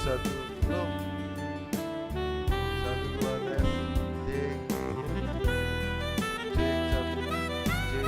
satu belum, satu dua tes, cek cek satu cek.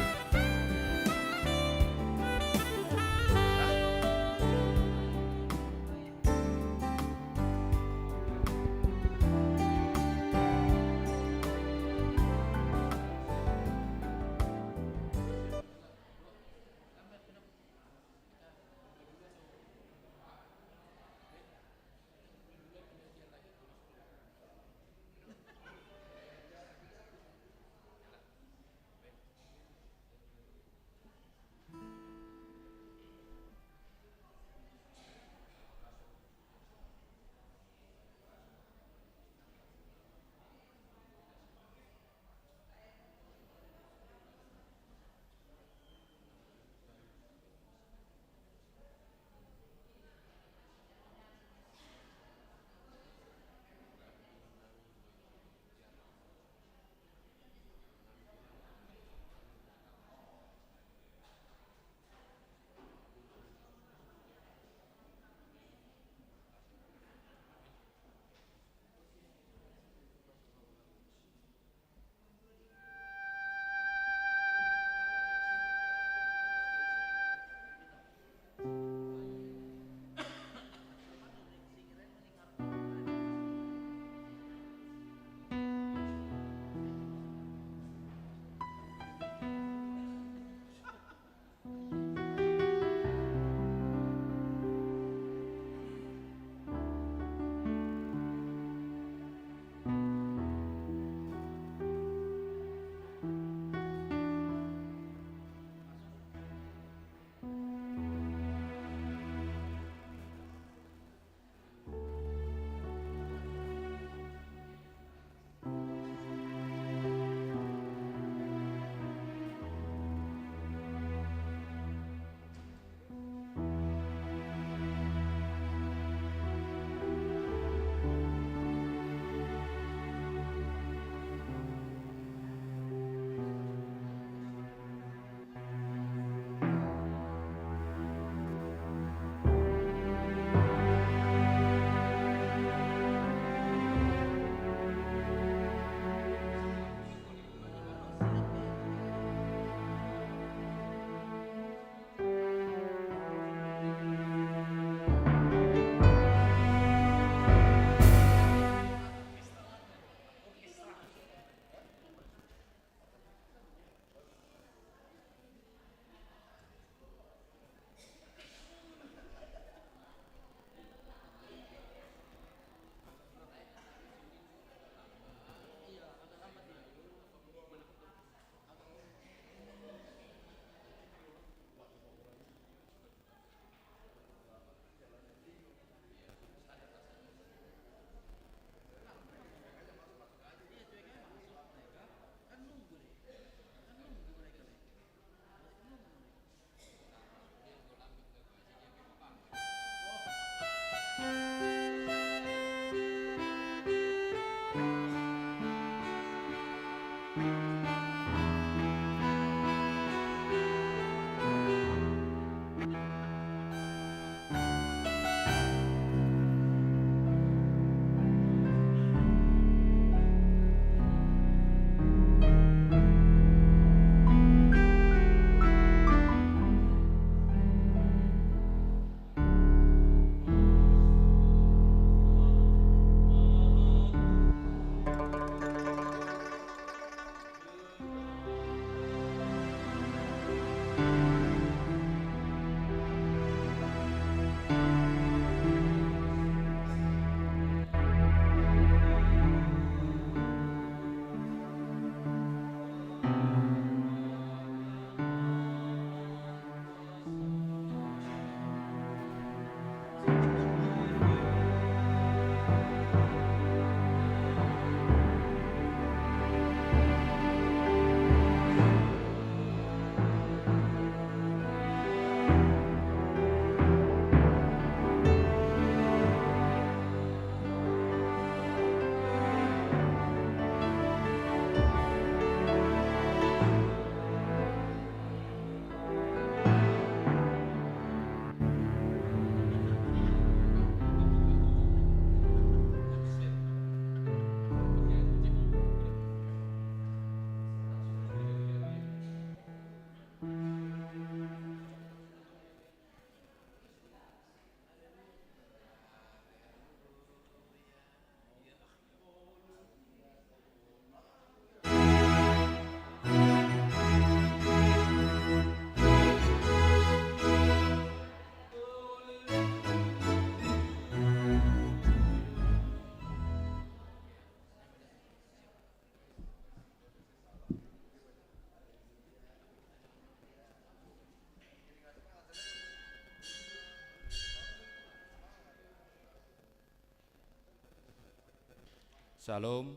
Salam,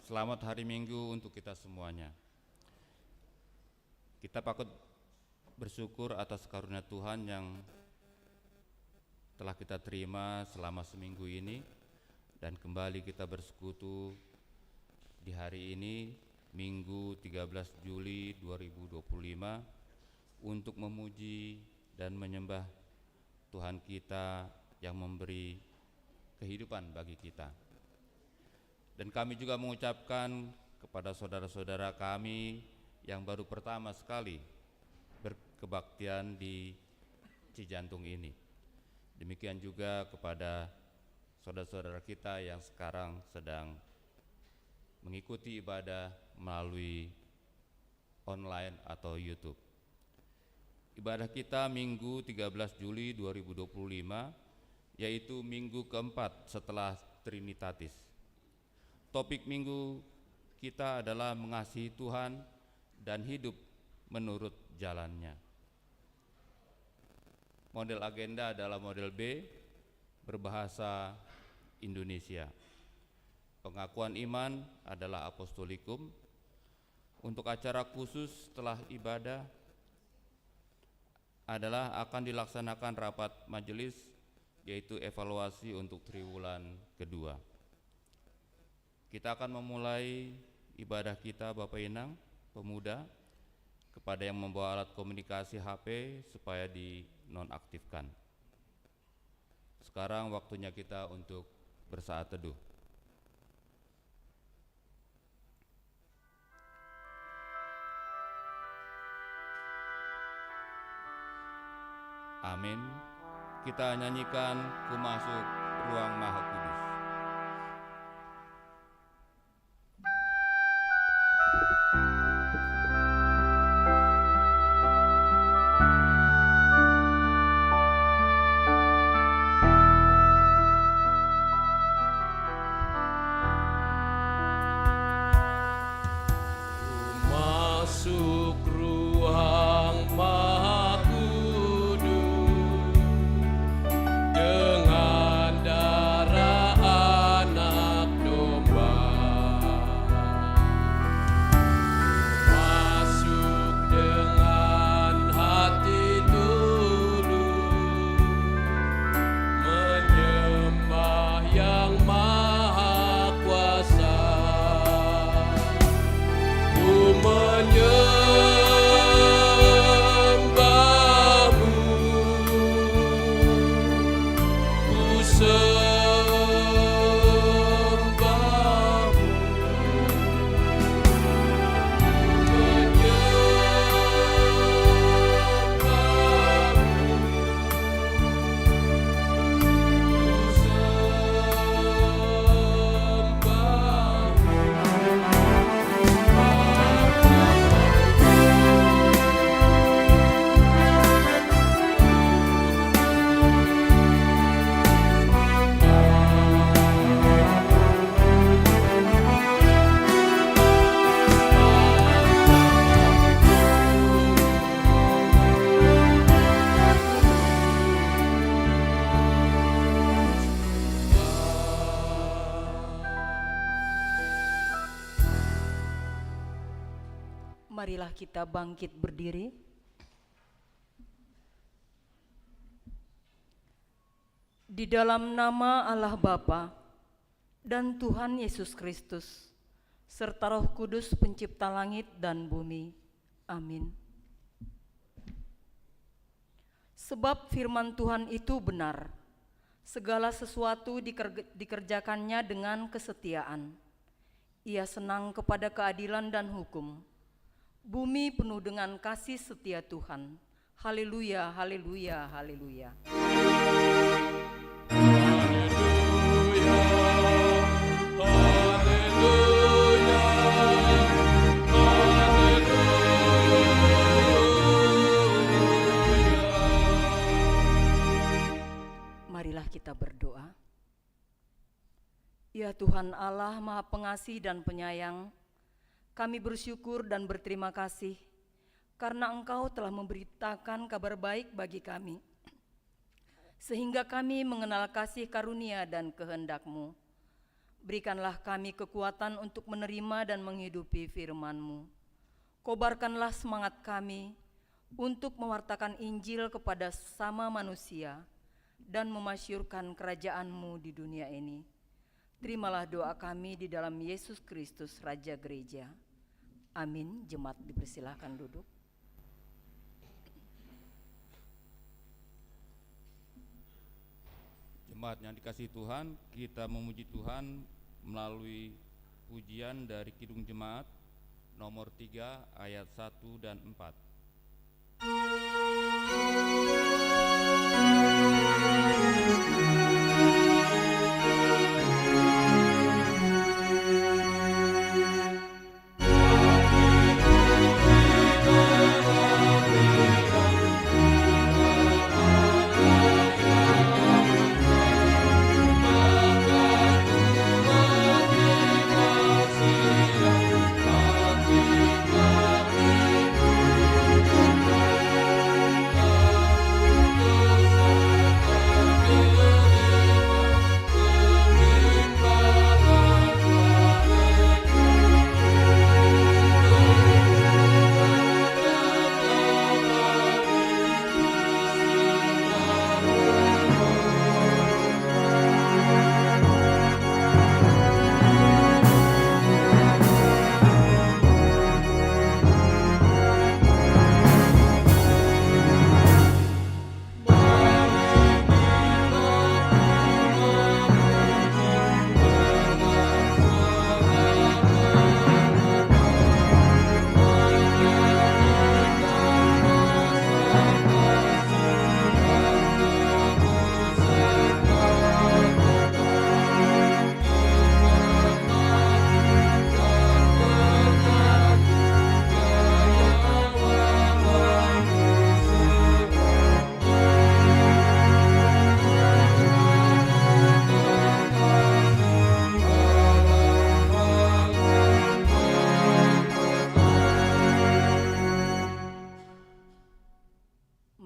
selamat hari Minggu untuk kita semuanya. Kita patut bersyukur atas karunia Tuhan yang telah kita terima selama seminggu ini, dan kembali kita bersekutu di hari ini, Minggu 13 Juli 2025, untuk memuji dan menyembah Tuhan kita yang memberi kehidupan bagi kita. Dan kami juga mengucapkan kepada saudara-saudara kami yang baru pertama sekali berkebaktian di Cijantung ini. Demikian juga kepada saudara-saudara kita yang sekarang sedang mengikuti ibadah melalui online atau YouTube. Ibadah kita Minggu 13 Juli 2025, yaitu minggu keempat setelah Trinitatis. Topik minggu kita adalah mengasihi Tuhan dan hidup menurut jalannya. Model agenda adalah model B, berbahasa Indonesia. Pengakuan iman adalah apostolikum. Untuk acara khusus setelah ibadah adalah akan dilaksanakan rapat majelis, yaitu evaluasi untuk triwulan kedua. Kita akan memulai ibadah kita, Bapak Inang, pemuda, kepada yang membawa alat komunikasi HP supaya dinonaktifkan. Sekarang waktunya kita untuk bersaat teduh. Amin. Kita nyanyikan Ku Masuk Ruang Maha Kudus. Marilah kita bangkit berdiri. Di dalam nama Allah Bapa dan Tuhan Yesus Kristus, serta Roh Kudus pencipta langit dan bumi. Amin. Sebab firman Tuhan itu benar, segala sesuatu dikerjakannya dengan kesetiaan. Ia senang kepada keadilan dan hukum. Bumi penuh dengan kasih setia Tuhan. Haleluya, haleluya, haleluya. Marilah kita berdoa. Ya Tuhan Allah Maha Pengasih dan Penyayang, kami bersyukur dan berterima kasih karena Engkau telah memberitakan kabar baik bagi kami, sehingga kami mengenal kasih karunia dan kehendak-Mu. Berikanlah kami kekuatan untuk menerima dan menghidupi firman-Mu. Kobarkanlah semangat kami untuk mewartakan Injil kepada sesama manusia dan memasyurkan kerajaan-Mu di dunia ini. Terimalah doa kami di dalam Yesus Kristus, Raja Gereja. Amin. Jemaat dipersilahkan duduk. Jemaat yang dikasihi Tuhan, kita memuji Tuhan melalui pujian dari Kidung Jemaat nomor 3 ayat 1 dan 4.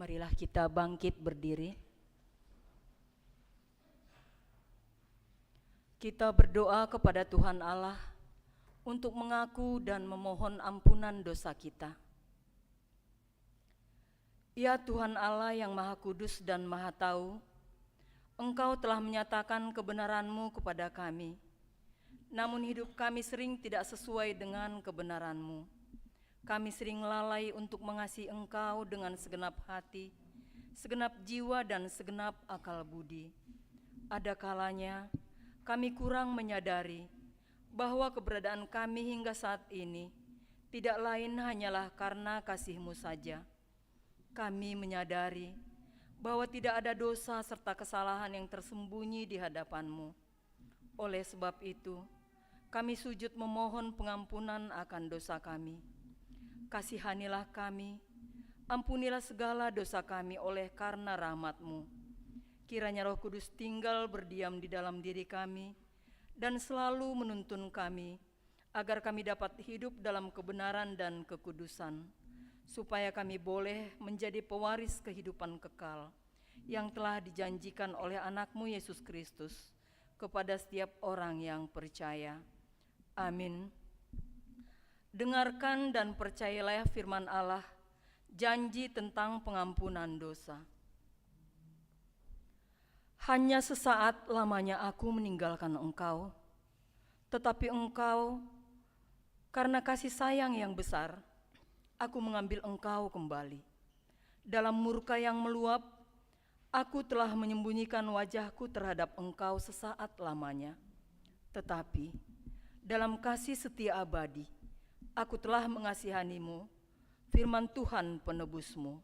Marilah kita bangkit berdiri. Kita berdoa kepada Tuhan Allah untuk mengaku dan memohon ampunan dosa kita. Ya Tuhan Allah yang Maha Kudus dan Maha Tahu, Engkau telah menyatakan kebenaran-Mu kepada kami. Namun hidup kami sering tidak sesuai dengan kebenaran-Mu. Kami sering lalai untuk mengasihi Engkau dengan segenap hati, segenap jiwa dan segenap akal budi. Ada kalanya kami kurang menyadari bahwa keberadaan kami hingga saat ini tidak lain hanyalah karena kasih-Mu saja. Kami menyadari bahwa tidak ada dosa serta kesalahan yang tersembunyi di hadapan-Mu. Oleh sebab itu, kami sujud memohon pengampunan akan dosa kami. Kasihanilah kami, ampunilah segala dosa kami oleh karena rahmat-Mu. Kiranya Roh Kudus tinggal berdiam di dalam diri kami dan selalu menuntun kami, agar kami dapat hidup dalam kebenaran dan kekudusan, supaya kami boleh menjadi pewaris kehidupan kekal yang telah dijanjikan oleh anak-Mu Yesus Kristus kepada setiap orang yang percaya. Amin. Dengarkan dan percayalah firman Allah, janji tentang pengampunan dosa. Hanya sesaat lamanya aku meninggalkan engkau, tetapi engkau, karena kasih sayang yang besar, aku mengambil engkau kembali. Dalam murka yang meluap, aku telah menyembunyikan wajahku terhadap engkau sesaat lamanya. Tetapi dalam kasih setia abadi, aku telah mengasihanimu, firman Tuhan penebusmu.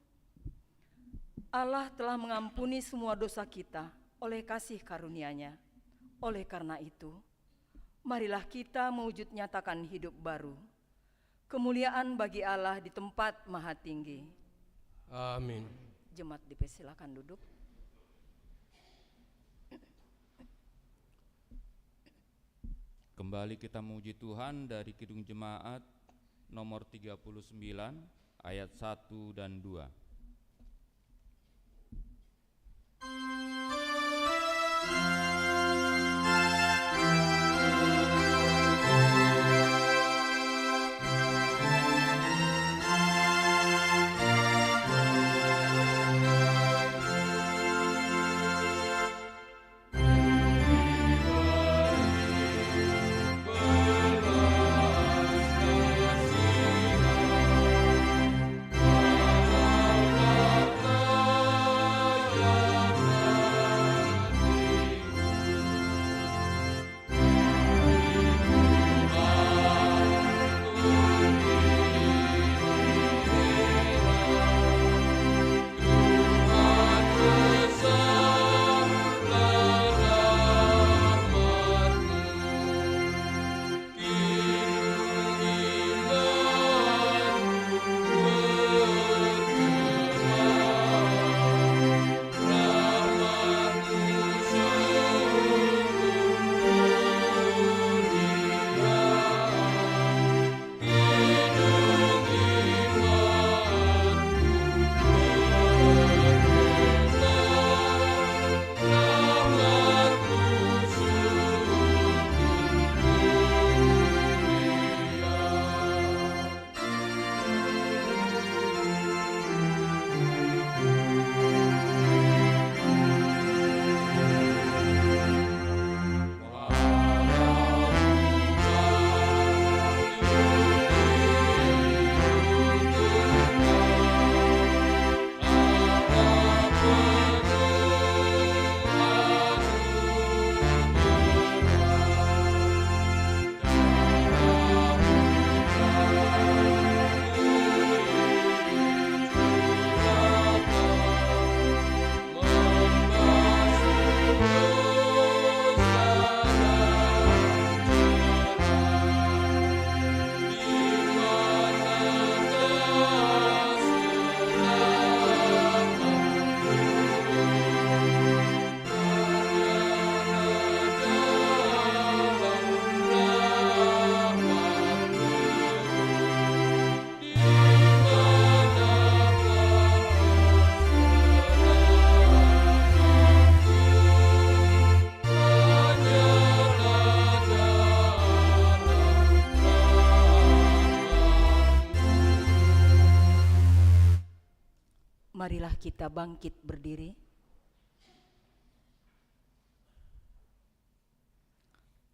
Allah telah mengampuni semua dosa kita oleh kasih karunia-Nya. Oleh karena itu, marilah kita mewujud nyatakan hidup baru. Kemuliaan bagi Allah di tempat maha tinggi. Amin. Jemaat dipersilakan duduk. Kembali kita memuji Tuhan dari Kidung Jemaat nomor 39 ayat 1 dan 2. Marilah kita bangkit berdiri.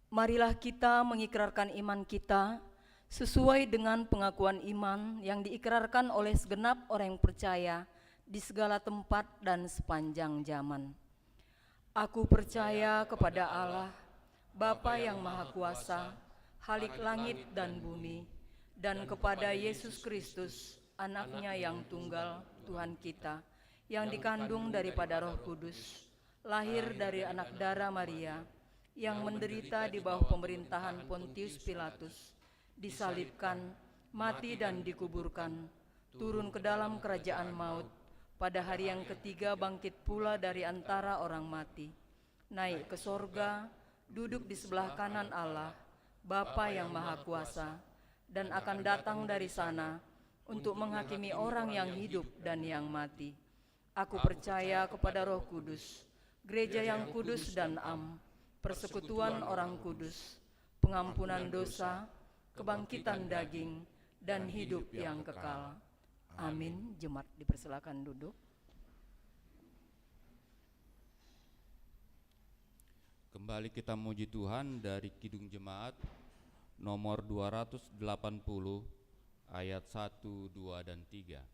Marilah kita mengikrarkan iman kita sesuai dengan pengakuan iman yang diikrarkan oleh segenap orang yang percaya di segala tempat dan sepanjang zaman. Aku percaya kepada Allah, Bapa yang Maha Kuasa, Khalik langit dan bumi, dan kepada Yesus Kristus, Anaknya yang tunggal, Tuhan kita, yang dikandung daripada Roh Kudus, lahir dari anak darah Maria, yang menderita di bawah pemerintahan Pontius Pilatus, disalibkan, mati dan dikuburkan, turun ke dalam kerajaan maut, pada hari yang ketiga bangkit pula dari antara orang mati, naik ke sorga, duduk di sebelah kanan Allah, Bapa yang Maha Kuasa, dan akan datang dari sana untuk menghakimi orang yang hidup dan yang mati. Aku percaya kepada Roh Kudus, gereja yang kudus dan am, persekutuan orang kudus, pengampunan dosa, kebangkitan daging, dan hidup yang kekal. Amin. Jemaat dipersilakan duduk. Kembali kita memuji Tuhan dari Kidung Jemaat nomor 280 ayat 1, 2, dan 3.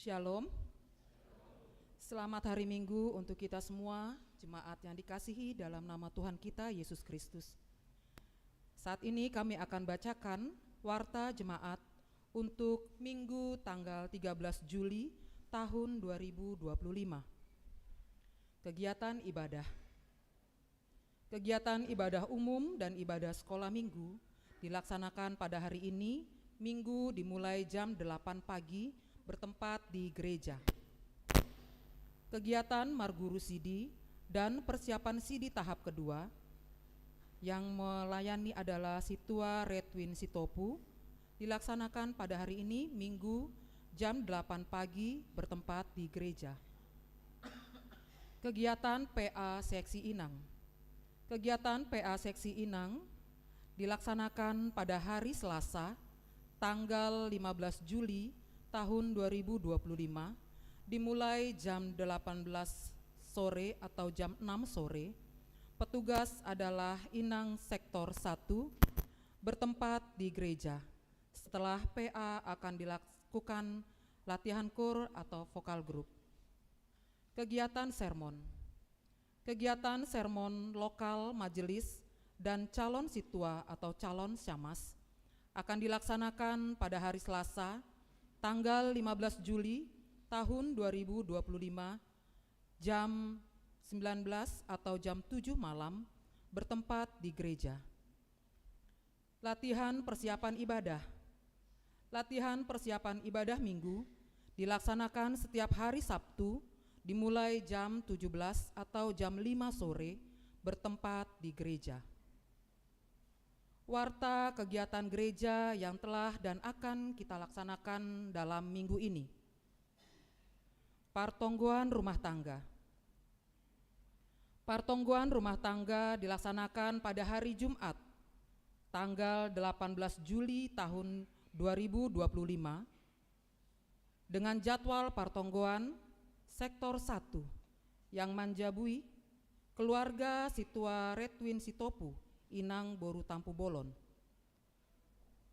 Shalom. Selamat hari Minggu untuk kita semua, jemaat yang dikasihi dalam nama Tuhan kita Yesus Kristus. Saat ini kami akan bacakan warta jemaat untuk Minggu tanggal 13 Juli tahun 2025. Kegiatan ibadah. Kegiatan ibadah umum dan ibadah sekolah minggu dilaksanakan pada hari ini, Minggu dimulai jam 8 pagi bertempat di gereja. Kegiatan Marguru Sidi dan persiapan Sidi tahap kedua yang melayani adalah Situa Redwin Sitopu dilaksanakan pada hari ini Minggu jam 8 pagi bertempat di gereja. Kegiatan PA Seksi Inang. Kegiatan PA Seksi Inang dilaksanakan pada hari Selasa tanggal 15 Juli tahun 2025 dimulai jam 18 sore atau jam 6 sore. Petugas adalah Inang Sektor 1 bertempat di gereja. Setelah PA akan dilakukan latihan kur atau vokal grup. Kegiatan sermon. Kegiatan sermon lokal majelis dan calon situa atau calon syamas akan dilaksanakan pada hari Selasa, tanggal 15 Juli tahun 2025, jam 19 atau jam 7 malam, bertempat di gereja. Latihan persiapan ibadah. Latihan persiapan ibadah minggu dilaksanakan setiap hari Sabtu, dimulai jam 17 atau jam 5 sore, bertempat di gereja. Warta kegiatan gereja yang telah dan akan kita laksanakan dalam minggu ini. Partongguan rumah tangga. Partongguan rumah tangga dilaksanakan pada hari Jumat, tanggal 18 Juli tahun 2025, dengan jadwal partongguan Sektor 1 yang manjabui keluarga Situa Redwin Sitopu, Inang Boru Tampu Bolon.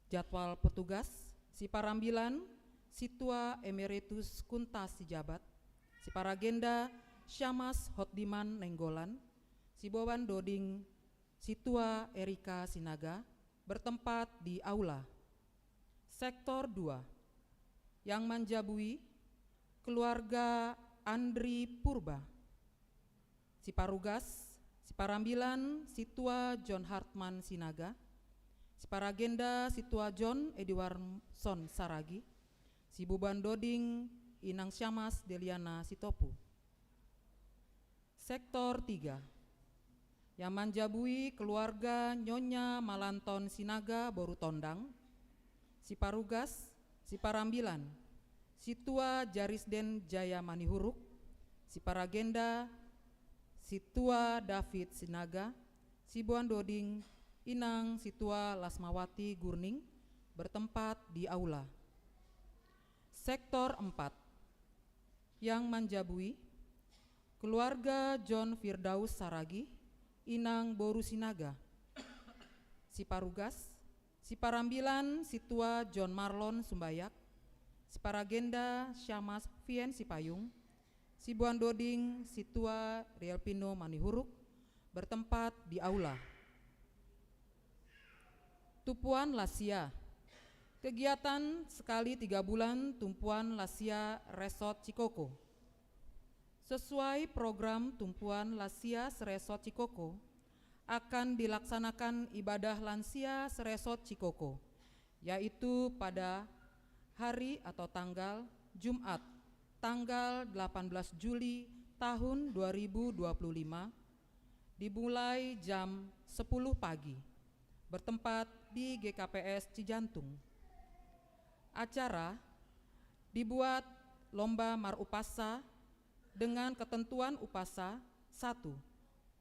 Jadwal petugas Siparambilan Situa Emeritus Kunta Sijabat, Siparagenda Syamas Hotdiman Nenggolan, Siboban Doding Situa Erika Sinaga, bertempat di aula. Sektor 2 yang manjabui keluarga Andri Purba, Siparugas Siparambilan Situa John Hartman Sinaga, Siparagenda Situa John Ediwarson Saragi, Sibuban Doding Inang Syamas Deliana Sitopu. Sektor 3 yang manjabui keluarga Nyonya Malanton Sinaga Boru Tondang, Siparugas Siparambilan Situa Jarisden Jaya Manihuruk, Siparagenda Situa David Sinaga, Sibuan Doding Inang Situa Lasmawati Gurning, bertempat di aula. Sektor 4 yang manjabui keluarga John Firdaus Saragi, Inang Boru Sinaga, Siparugas Siparambilan Situa John Marlon Sumbayak, Siparagenda Syamas Vien Sipayung, Sibuan Doding Situa Rielpino Manihuruk, bertempat di aula. Tumpuan Lasia. Kegiatan sekali 3 bulan Tumpuan Lasia Resort Cikoko. Sesuai program Tumpuan Lasia Resort Cikoko, akan dilaksanakan ibadah lansia Resort Cikoko, yaitu pada hari atau tanggal Jumat, tanggal 18 Juli tahun 2025, dimulai jam 10 pagi, bertempat di GKPS Cijantung. Acara dibuat lomba marupasa dengan ketentuan upasa 1,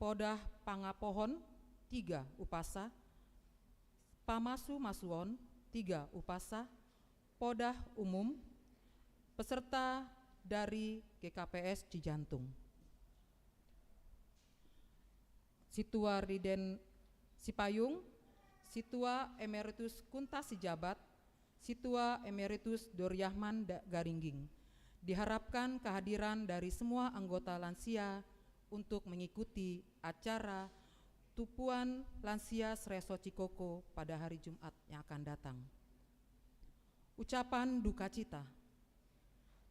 podah pangapohon 3 upasa, pamasu masuon 3 upasa, podah umum, peserta dari GKPS Cijantung. Situa Riden Sipayung, Situa Emeritus Kunta Sijabat, Situa Emeritus Doryahman Garingging. Diharapkan kehadiran dari semua anggota lansia untuk mengikuti acara Tumpuan Lansia Resort Cikoko pada hari Jumat yang akan datang. Ucapan duka cita.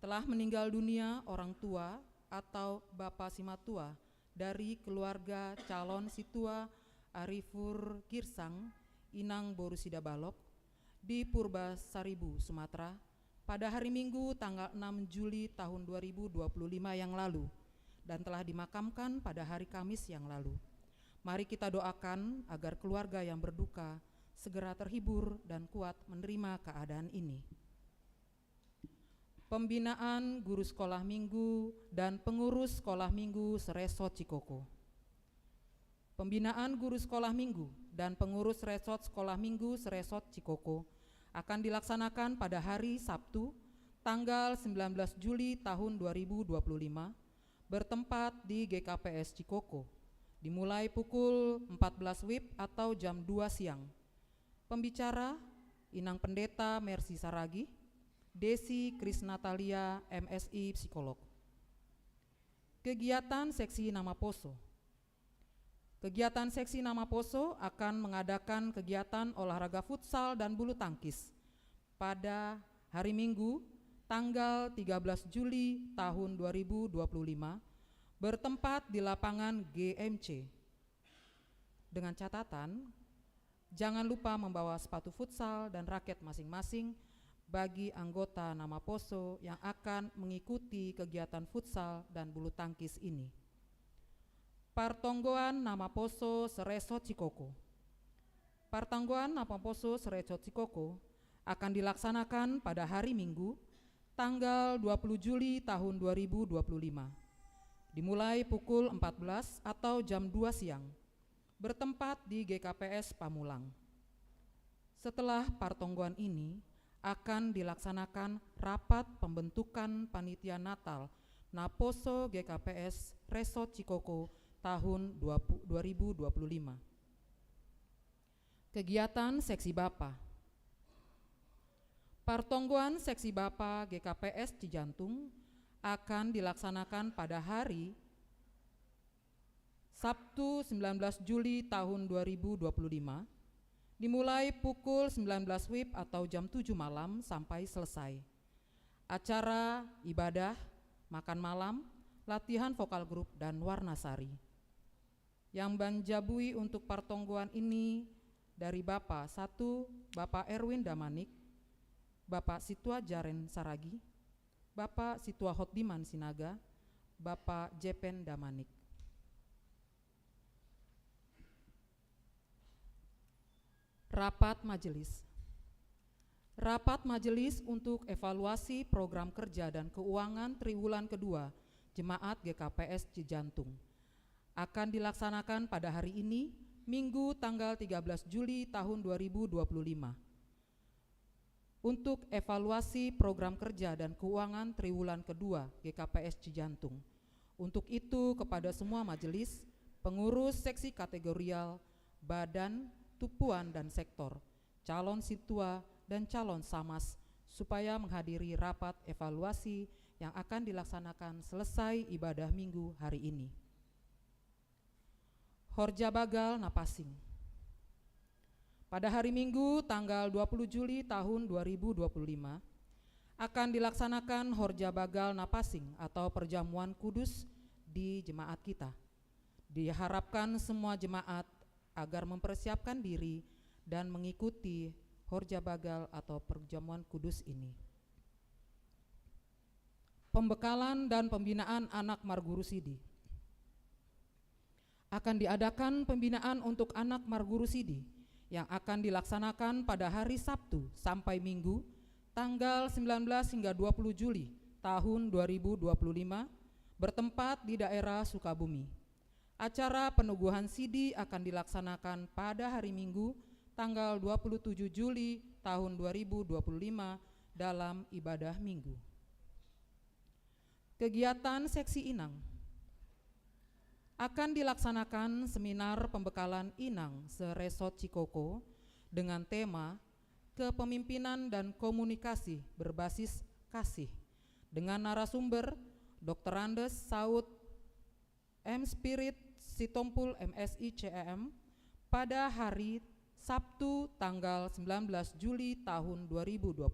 Telah meninggal dunia orang tua atau Bapak Simatua dari keluarga calon Situa Arifur Girsang, Inang Boru Sidabalok, di Purba Saribu, Sumatera, pada hari Minggu tanggal 6 Juli tahun 2025 yang lalu, dan telah dimakamkan pada hari Kamis yang lalu. Mari kita doakan agar keluarga yang berduka segera terhibur dan kuat menerima keadaan ini. Pembinaan guru sekolah minggu dan pengurus sekolah minggu Resort Cikoko. Pembinaan guru sekolah minggu dan pengurus resort sekolah minggu Resort Cikoko akan dilaksanakan pada hari Sabtu, tanggal 19 Juli tahun 2025, bertempat di GKPS Cikoko, dimulai pukul 14 WIB atau jam 2 siang. Pembicara Inang Pendeta Mercy Saragi, Desi Krisnatalia, MSI Psikolog. Kegiatan Seksi Nama Poso. Kegiatan Seksi Nama Poso akan mengadakan kegiatan olahraga futsal dan bulu tangkis pada hari Minggu tanggal 13 Juli tahun 2025 bertempat di lapangan GMC. Dengan catatan, jangan lupa membawa sepatu futsal dan raket masing-masing bagi anggota Nama Poso yang akan mengikuti kegiatan futsal dan bulu tangkis ini. Partonggoan Nama Poso Sereso Cikoko. Partonggoan Nama Poso Sereso Cikoko akan dilaksanakan pada hari Minggu tanggal 20 Juli tahun 2025. Dimulai pukul 14 atau jam 2 siang. Bertempat di GKPS Pamulang. Setelah partonggoan ini akan dilaksanakan rapat pembentukan panitia Natal Naposo GKPS Resort Cikoko tahun 2025. Kegiatan Seksi Bapa. Partonggoan Seksi Bapa GKPS Cijantung akan dilaksanakan pada hari Sabtu 19 Juli tahun 2025, dimulai pukul 19 WIB atau jam 7 malam sampai selesai. Acara ibadah, makan malam, latihan vokal grup, dan warna sari. Yang banjabui untuk partonggoan ini dari Bapak 1, Bapak Erwin Damanik, Bapak Situa Jaren Saragi, Bapak Situa Hotdiman Sinaga, Bapak Jepen Damanik. Rapat Majelis. Rapat Majelis untuk evaluasi program kerja dan keuangan triwulan kedua Jemaat GKPS Cijantung akan dilaksanakan pada hari ini, Minggu tanggal 13 Juli tahun 2025. Untuk evaluasi program kerja dan keuangan triwulan kedua GKPS Cijantung. Untuk itu kepada semua majelis, pengurus seksi kategorial, badan, tupuan dan sektor, calon situa dan calon samas supaya menghadiri rapat evaluasi yang akan dilaksanakan selesai ibadah minggu hari ini. Horja Bagal Napasing. Pada hari Minggu tanggal 20 Juli tahun 2025 akan dilaksanakan Horja Bagal Napasing atau perjamuan kudus di jemaat kita. Diharapkan semua jemaat agar mempersiapkan diri dan mengikuti Horja Bagal atau perjamuan kudus ini. Pembekalan dan pembinaan anak Marguru Sidi. Akan diadakan pembinaan untuk anak Marguru Sidi yang akan dilaksanakan pada hari Sabtu sampai Minggu tanggal 19 hingga 20 Juli tahun 2025 bertempat di daerah Sukabumi. Acara penuguhan Sidi akan dilaksanakan pada hari Minggu tanggal 27 Juli tahun 2025 dalam ibadah Minggu. Kegiatan Seksi Inang. Akan dilaksanakan seminar pembekalan Inang se-Resort Cikoko dengan tema Kepemimpinan dan Komunikasi Berbasis Kasih dengan narasumber Dr. Andes Saud M. Spirit Sitompul MSI CEM pada hari Sabtu tanggal 19 Juli tahun 2025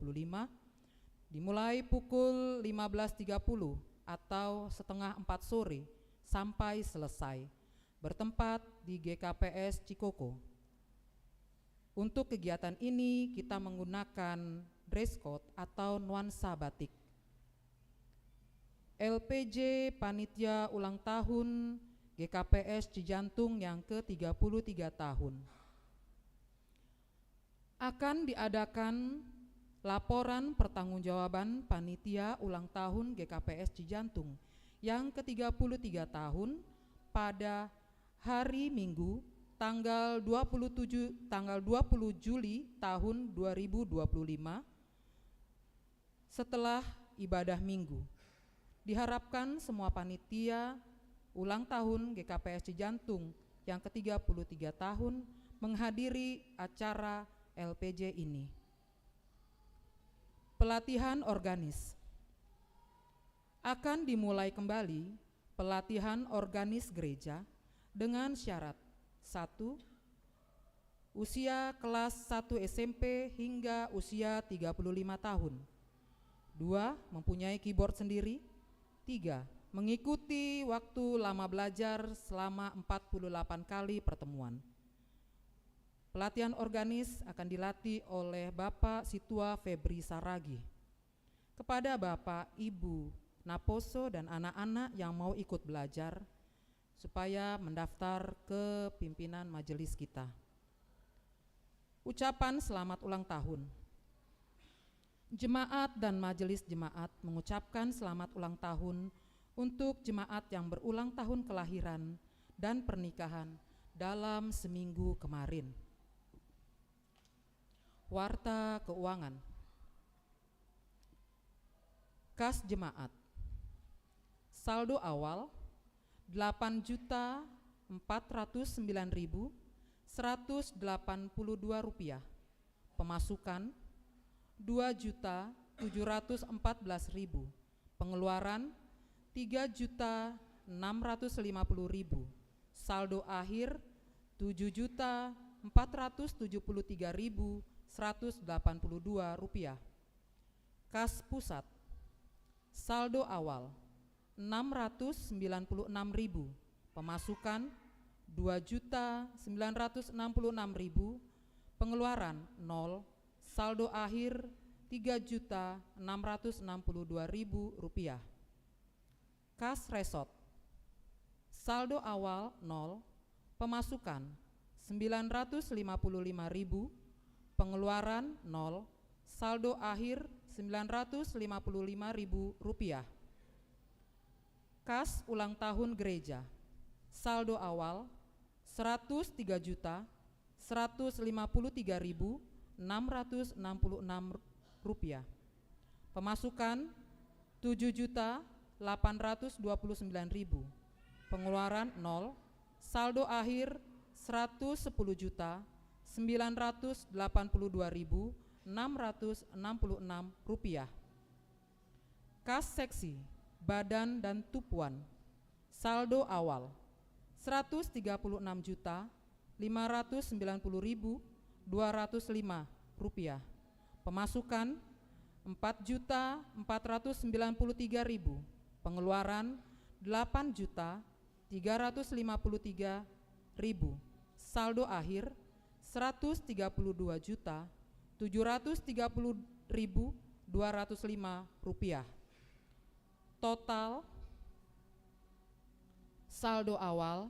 dimulai pukul 15.30 atau setengah 4 sore sampai selesai, bertempat di GKPS Cikoko. Untuk kegiatan ini kita menggunakan dress code atau nuansa batik. LPJ Panitia Ulang Tahun GKPS Cijantung yang ke-33 tahun. Akan diadakan laporan pertanggungjawaban Panitia Ulang Tahun GKPS Cijantung yang ke-33 tahun pada hari Minggu tanggal 20 Juli tahun 2025 setelah ibadah Minggu. Diharapkan semua panitia ulang tahun GKPS Cijantung yang ke-33 tahun menghadiri acara LPJ ini. Pelatihan organis. Akan dimulai kembali pelatihan organis gereja dengan syarat: 1. Usia kelas 1 SMP hingga usia 35 tahun. 2. Mempunyai keyboard sendiri. 3. Mengikuti waktu lama belajar selama 48 kali pertemuan. Pelatihan organis akan dilatih oleh Bapak Situa Febri Saragi. Kepada Bapak, Ibu Naposo dan anak-anak yang mau ikut belajar, supaya mendaftar ke pimpinan majelis kita. Ucapan selamat ulang tahun. Jemaat dan majelis jemaat mengucapkan selamat ulang tahun untuk jemaat yang berulang tahun kelahiran dan pernikahan dalam seminggu kemarin. Warta keuangan. Kas jemaat. Saldo awal 8.409.182 rupiah. Pemasukan 2.714.000. Pengeluaran 3.650.000. Saldo akhir 7.473.182 rupiah. Kas pusat. Saldo awal 696.000. Pemasukan 2.966.000. Pengeluaran 0. Saldo akhir 3.662.000 rupiah. Kas resort. Saldo awal 0. Pemasukan 955.000. Pengeluaran 0. Saldo akhir 955.000 rupiah. Kas ulang tahun gereja. Saldo awal 103.153.666 rupiah. Pemasukan 7.829.000. Pengeluaran 0. Saldo akhir 110.982.666 rupiah. Kas seksi badan dan tupuan. Saldo awal 136.590.205 rupiah. Pemasukan 4.493.000. Pengeluaran 8.353.000. Saldo akhir 132.730.205 rupiah. Total saldo awal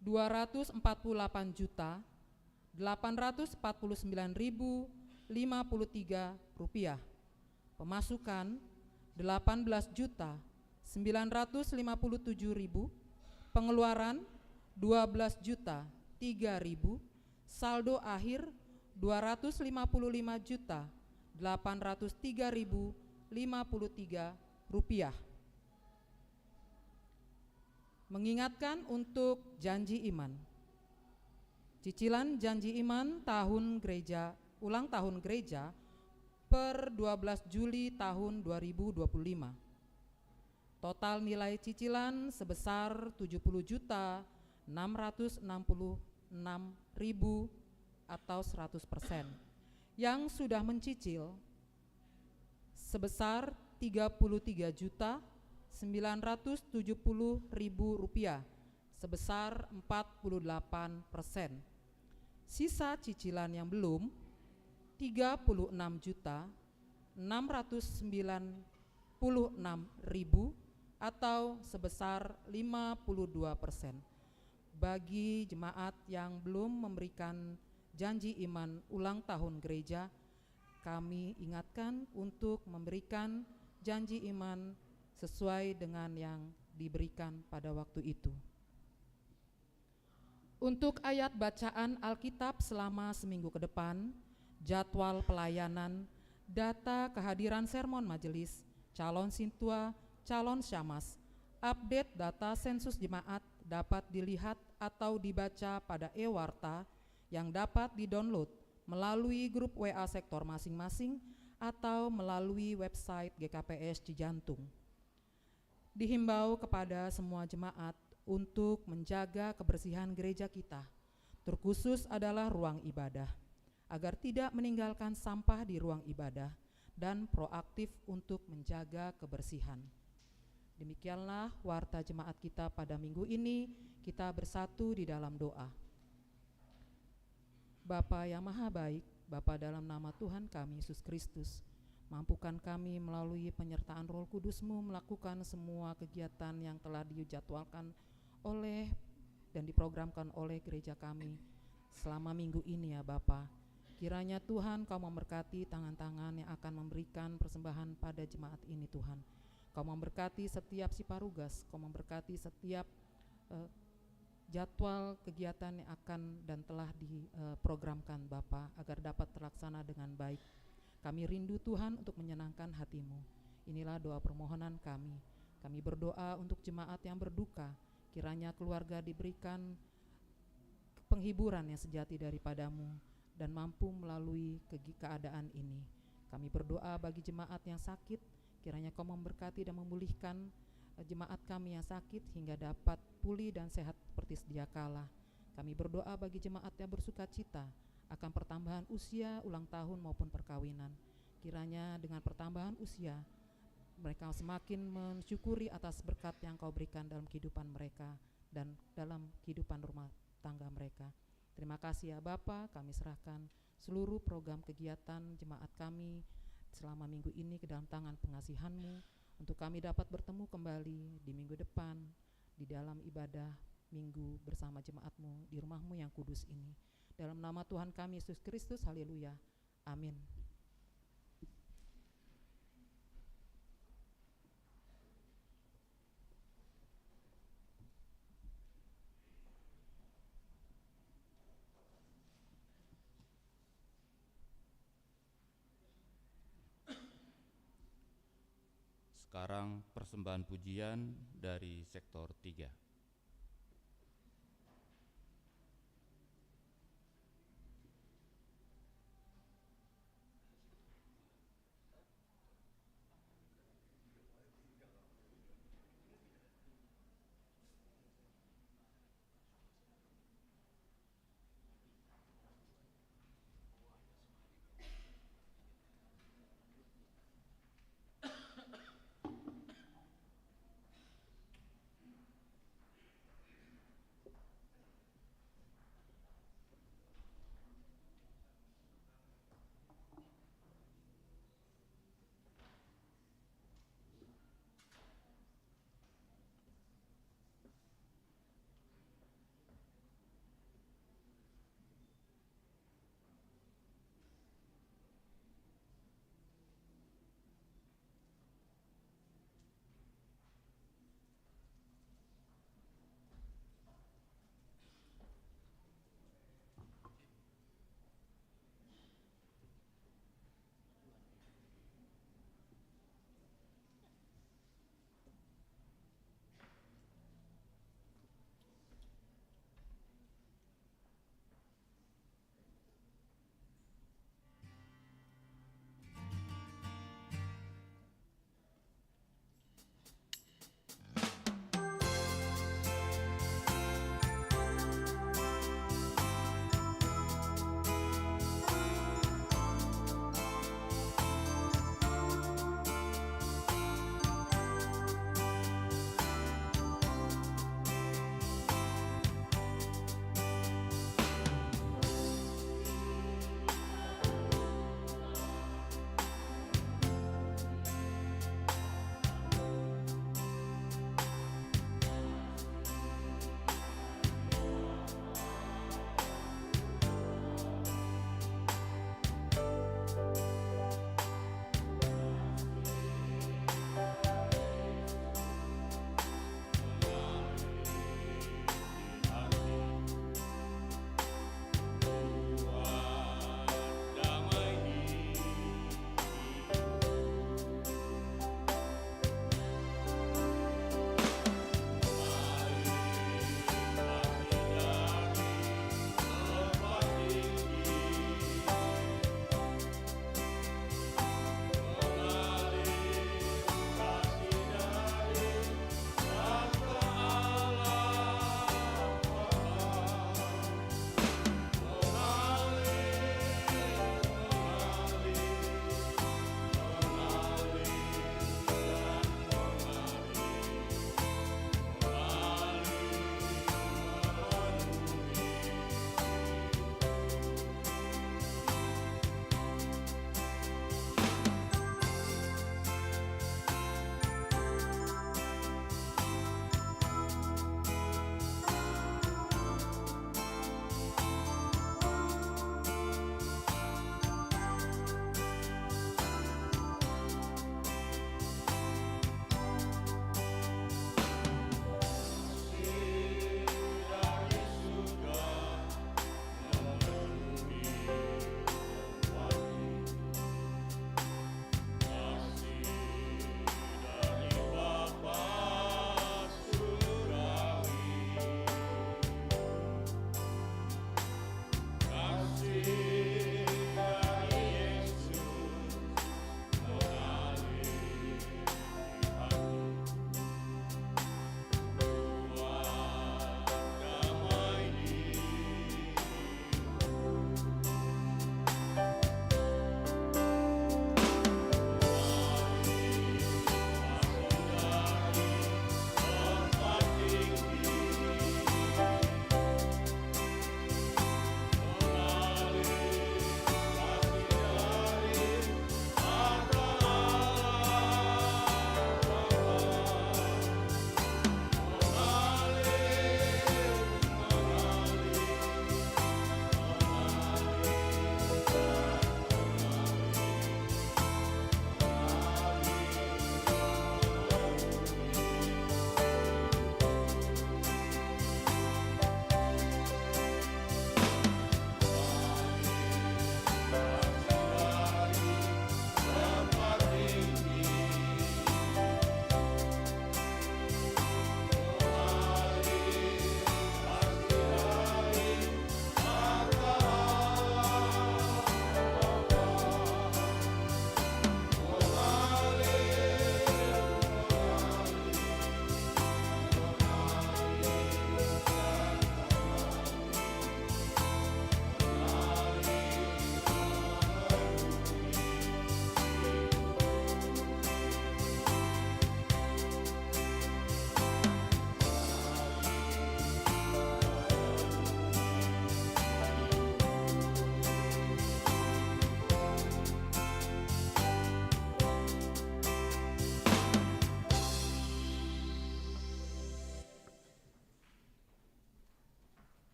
248.849.053 rupiah. Pemasukan 18.957.000. Pengeluaran 12.003.000. Saldo akhir 255.803.053 rupiah. Mengingatkan untuk janji iman. Cicilan janji iman tahun gereja, ulang tahun gereja per 12 Juli tahun 2025. Total nilai cicilan sebesar 70.666.000 atau 100%. Yang sudah mencicil sebesar 33.970.000 rupiah sebesar 48%. Sisa cicilan yang belum 36.696.000 atau sebesar 52%. Bagi jemaat yang belum memberikan janji iman ulang tahun gereja, kami ingatkan untuk memberikan janji iman sesuai dengan yang diberikan pada waktu itu. Untuk ayat bacaan Alkitab selama seminggu ke depan, jadwal pelayanan, data kehadiran sermon majelis, calon sintua, calon syamas, Update data sensus jemaat dapat dilihat atau dibaca pada e-warta yang dapat di-download melalui grup WA sektor masing-masing atau melalui website GKPS Cijantung. Dihimbau kepada semua jemaat untuk menjaga kebersihan gereja kita, terkhusus adalah ruang ibadah, agar tidak meninggalkan sampah di ruang ibadah dan proaktif untuk menjaga kebersihan. Demikianlah warta jemaat kita pada minggu ini. Kita bersatu di dalam doa. Bapa yang maha baik, Bapa dalam nama Tuhan kami Yesus Kristus, mampukan kami melalui penyertaan Roh Kudus-Mu melakukan semua kegiatan yang telah dijadwalkan oleh dan diprogramkan oleh gereja kami selama minggu ini ya Bapa. Kiranya Tuhan Kau memberkati tangan-tangan yang akan memberikan persembahan pada jemaat ini Tuhan. Kau memberkati setiap siparugas, Kau memberkati setiap jadwal kegiatan yang akan dan telah diprogramkan Bapa, agar dapat terlaksana dengan baik. Kami rindu Tuhan untuk menyenangkan hati-Mu. Inilah doa permohonan kami. Kami berdoa untuk jemaat yang berduka, kiranya keluarga diberikan penghiburan yang sejati daripada-Mu dan mampu melalui keadaan ini. Kami berdoa bagi jemaat yang sakit, kiranya Kau memberkati dan memulihkan jemaat kami yang sakit hingga dapat pulih dan sehat seperti sedia kala. Kami berdoa bagi jemaat yang bersuka cita akan pertambahan usia, ulang tahun maupun perkawinan. Kiranya dengan pertambahan usia, mereka semakin mensyukuri atas berkat yang Kau berikan dalam kehidupan mereka dan dalam kehidupan rumah tangga mereka. Terima kasih ya Bapa, kami serahkan seluruh program kegiatan jemaat kami selama minggu ini ke dalam tangan pengasihan-Mu, untuk kami dapat bertemu kembali di minggu depan di dalam ibadah minggu bersama jemaat-Mu di rumah-Mu yang kudus ini. Dalam nama Tuhan kami Yesus Kristus, haleluya, amin. Sekarang persembahan pujian dari sektor 3.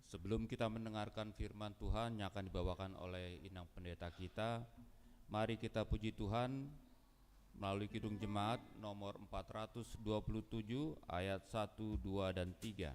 Sebelum kita mendengarkan firman Tuhan yang akan dibawakan oleh Inang Pendeta kita, mari kita puji Tuhan melalui Kidung Jemaat nomor 427 ayat 1, 2, dan 3.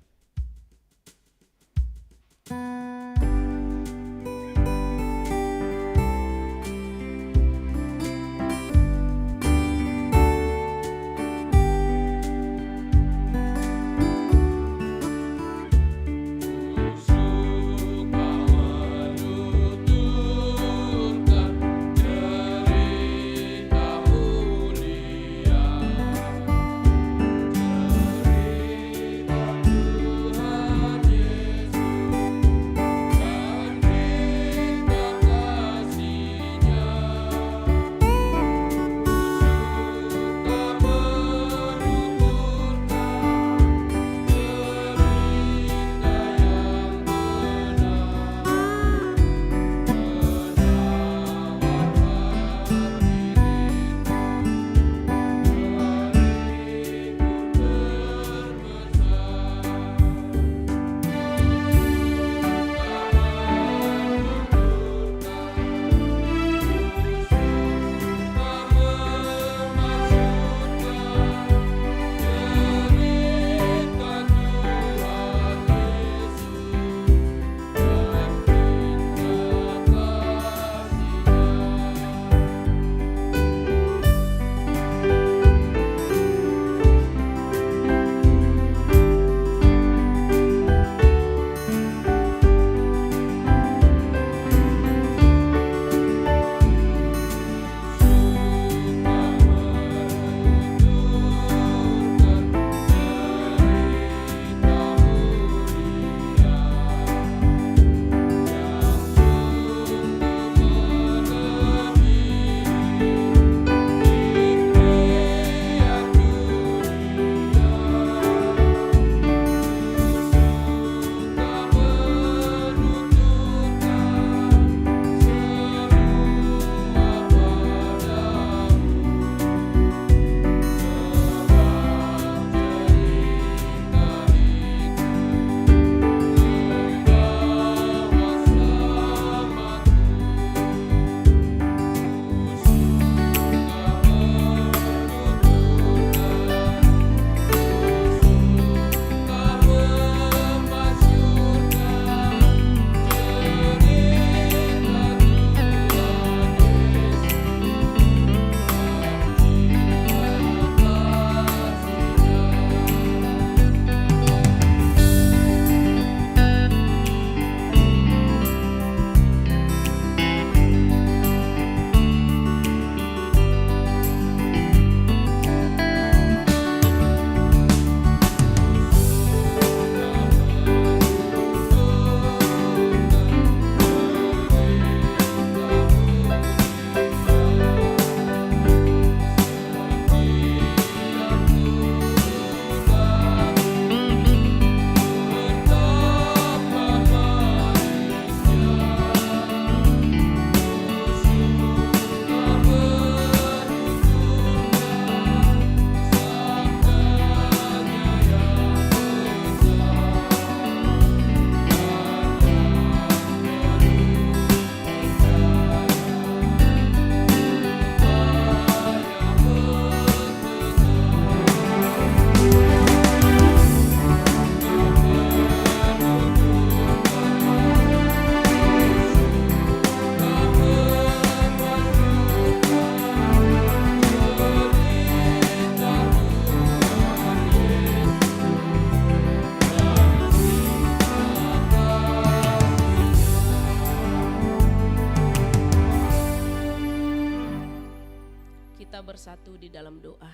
bersatu di dalam doa.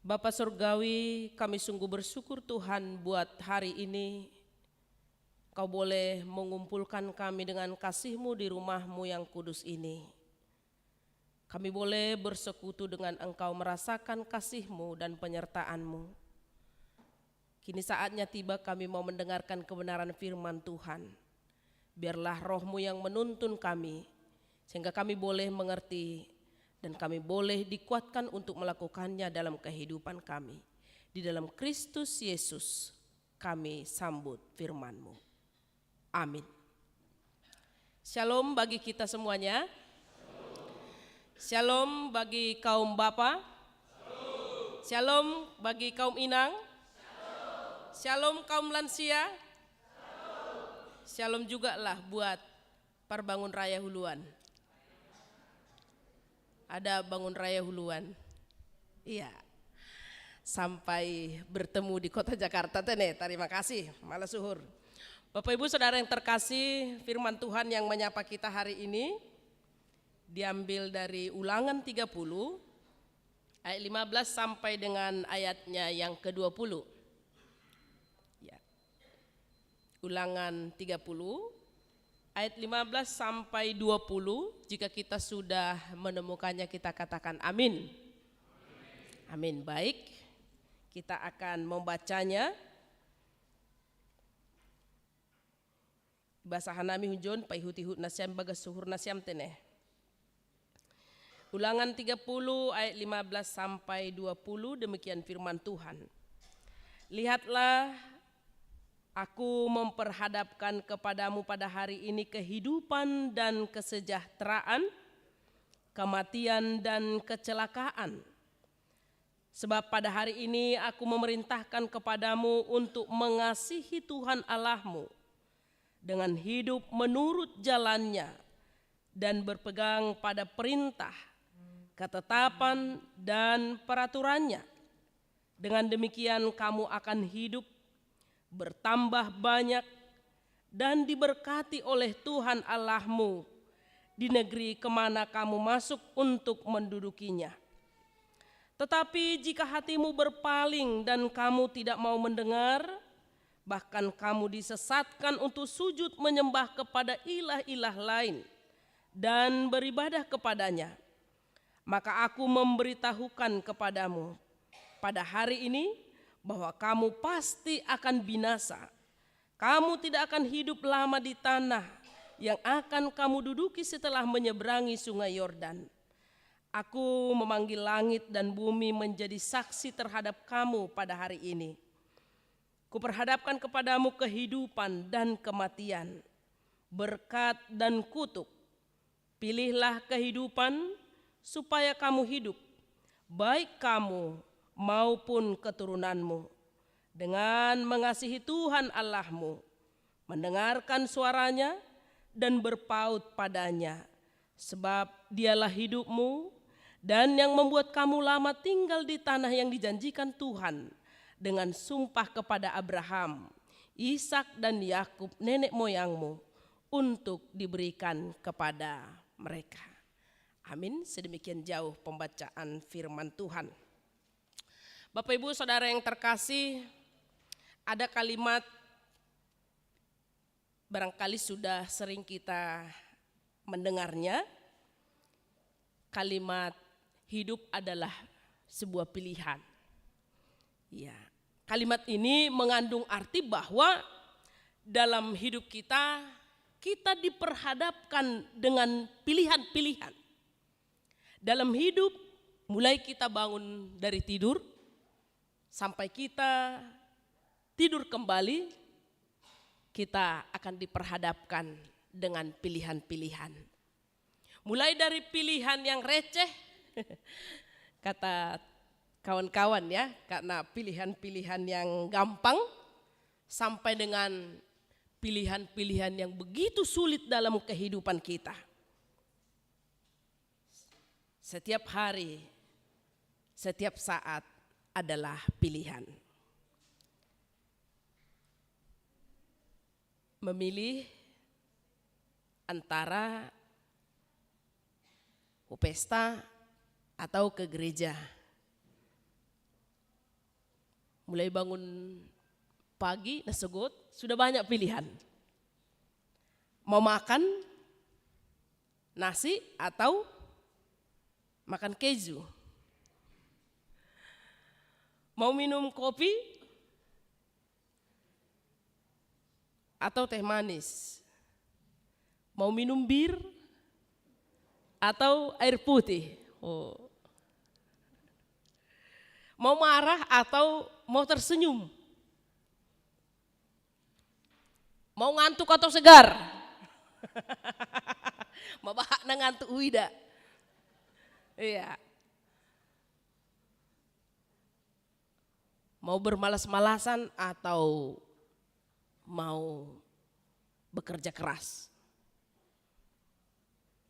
Bapa Surgawi, kami sungguh bersyukur Tuhan buat hari ini Kau boleh mengumpulkan kami dengan kasih-Mu di rumah-Mu yang kudus ini. Kami boleh bersekutu dengan Engkau, merasakan kasih-Mu dan penyertaan-Mu. Kini saatnya tiba kami mau mendengarkan kebenaran firman Tuhan. Biarlah Roh-Mu yang menuntun kami, sehingga kami boleh mengerti dan kami boleh dikuatkan untuk melakukannya dalam kehidupan kami. Di dalam Kristus Yesus kami sambut firman-Mu. Amin. Shalom bagi kita semuanya. Shalom bagi kaum Bapa. Shalom bagi kaum Inang. Shalom kaum lansia. Shalom juga lah buat Perbangun Raya Huluan. Ada Bangun Raya Huluan. Iya. Sampai bertemu di kota Jakarta tene. Terima kasih. Malah suhur. Bapak Ibu Saudara yang terkasih, firman Tuhan yang menyapa kita hari ini diambil dari Ulangan 30 ayat 15 sampai dengan ayatnya yang ke-20. Ya. Ulangan 30 ayat 15 sampai 20. Jika kita sudah menemukannya kita katakan amin. Amin. Baik. Kita akan membacanya. Bahasa Hanami hunjon paihut-ihut nasyam bagas suhur nasyam teneh. Ulangan 30 ayat 15 sampai 20, demikian firman Tuhan. Lihatlah, aku memperhadapkan kepadamu pada hari ini kehidupan dan kesejahteraan, kematian dan kecelakaan. Sebab pada hari ini aku memerintahkan kepadamu untuk mengasihi Tuhan Allahmu dengan hidup menurut jalannya dan berpegang pada perintah, ketetapan dan peraturannya. Dengan demikian kamu akan hidup, bertambah banyak dan diberkati oleh Tuhan Allahmu di negeri kemana kamu masuk untuk mendudukinya. Tetapi jika hatimu berpaling dan kamu tidak mau mendengar, bahkan kamu disesatkan untuk sujud menyembah kepada ilah-ilah lain dan beribadah kepadanya, maka aku memberitahukan kepadamu pada hari ini bahwa kamu pasti akan binasa. Kamu tidak akan hidup lama di tanah yang akan kamu duduki setelah menyeberangi sungai Yordan. Aku memanggil langit dan bumi menjadi saksi terhadap kamu pada hari ini. Kuperhadapkan kepadamu kehidupan dan kematian, berkat dan kutuk. Pilihlah kehidupan supaya kamu hidup, baik kamu maupun keturunanmu, dengan mengasihi Tuhan Allahmu, mendengarkan suaranya dan berpaut padanya, sebab dialah hidupmu dan yang membuat kamu lama tinggal di tanah yang dijanjikan Tuhan dengan sumpah kepada Abraham, Ishak dan Yakub nenek moyangmu untuk diberikan kepada mereka. Amin. Sedemikian jauh pembacaan firman Tuhan. Bapak Ibu Saudara yang terkasih, ada kalimat barangkali sudah sering kita mendengarnya. Kalimat hidup adalah sebuah pilihan. Ya, kalimat ini mengandung arti bahwa dalam hidup kita diperhadapkan dengan pilihan-pilihan. Dalam hidup, mulai kita bangun dari tidur, sampai kita tidur kembali, kita akan diperhadapkan dengan pilihan-pilihan. Mulai dari pilihan yang receh, kata kawan-kawan ya, karena pilihan-pilihan yang gampang, sampai dengan pilihan-pilihan yang begitu sulit dalam kehidupan kita. Setiap hari, setiap saat adalah pilihan. Memilih antara ke pesta atau ke gereja. Mulai bangun pagi, nasegot, sudah banyak pilihan. Mau makan nasi atau makan keju. Mau minum kopi atau teh manis. Mau minum bir atau air putih. Oh. Mau marah atau mau tersenyum. Mau ngantuk atau segar? Mabahak na ngantuk uida. Iya. Mau bermalas-malasan atau mau bekerja keras?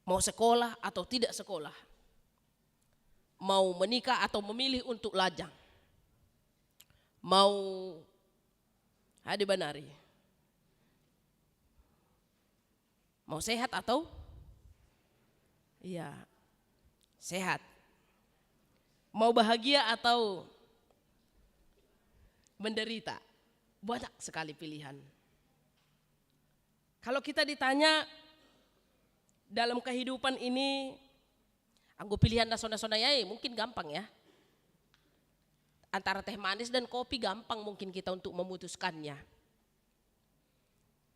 Mau sekolah atau tidak sekolah? Mau menikah atau memilih untuk lajang? Mau hadi banari? Mau sehat atau? Iya, sehat. Mau bahagia atau menderita? Banyak sekali pilihan. Kalau kita ditanya dalam kehidupan ini, anggo pilihan nasona-sona ya mungkin gampang ya. Antara teh manis dan kopi gampang mungkin kita untuk memutuskannya.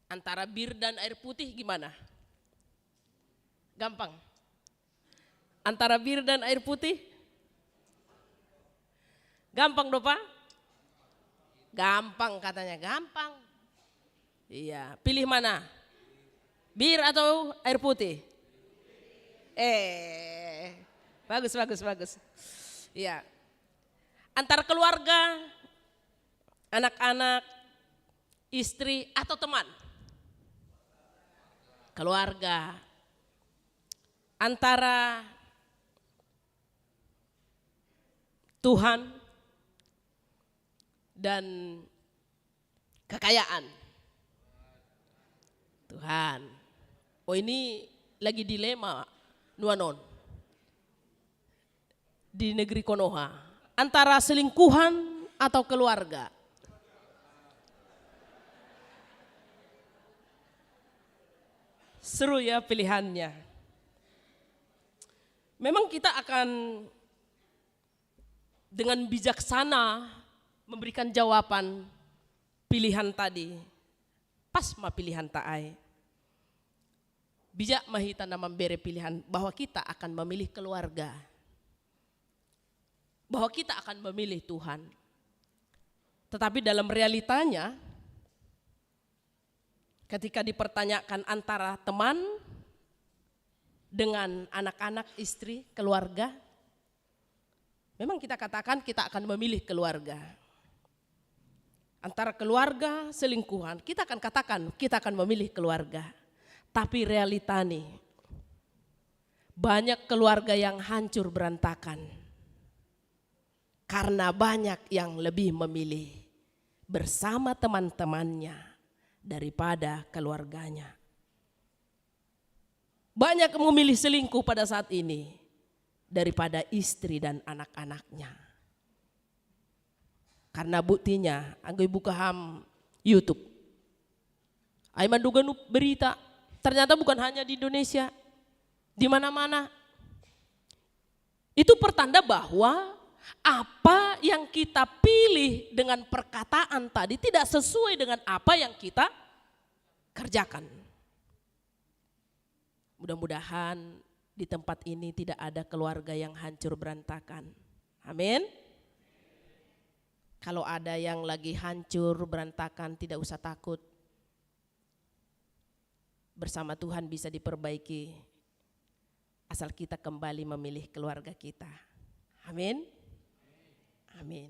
Antara bir dan air putih gimana? Gampang. Antara bir dan air putih? Gampang dong Pak? Gampang katanya, gampang. Iya, pilih mana? Bir atau air putih? Bagus, bagus, bagus. Iya. Antara keluarga, anak-anak, istri atau teman? Keluarga. Antara Tuhan dan kekayaan. Tuhan. Oh ini lagi dilema nuanon. Di negeri Konoha. Antara selingkuhan atau keluarga. Seru ya pilihannya. Memang kita akan dengan bijaksana memberikan jawaban pilihan tadi. Pas ma pilihan taai. Bijak mahita na memberi pilihan bahwa kita akan memilih keluarga. Bahwa kita akan memilih Tuhan. Tetapi dalam realitanya, ketika dipertanyakan antara teman dengan anak-anak, istri, keluarga, memang kita katakan kita akan memilih keluarga. Antara keluarga, selingkuhan, kita akan katakan kita akan memilih keluarga. Tapi realita nih, banyak keluarga yang hancur berantakan. Karena banyak yang lebih memilih bersama teman-temannya daripada keluarganya. Banyak yang memilih selingkuh pada saat ini daripada istri dan anak-anaknya. Karena buktinya, anggo buka ham YouTube. Ay manduga berita, ternyata bukan hanya di Indonesia, di mana-mana. Itu pertanda bahwa apa yang kita pilih dengan perkataan tadi tidak sesuai dengan apa yang kita kerjakan. Mudah-mudahan di tempat ini tidak ada keluarga yang hancur berantakan. Amin. Kalau ada yang lagi hancur berantakan tidak usah takut. Bersama Tuhan bisa diperbaiki. Asal kita kembali memilih keluarga kita. Amin. Amin.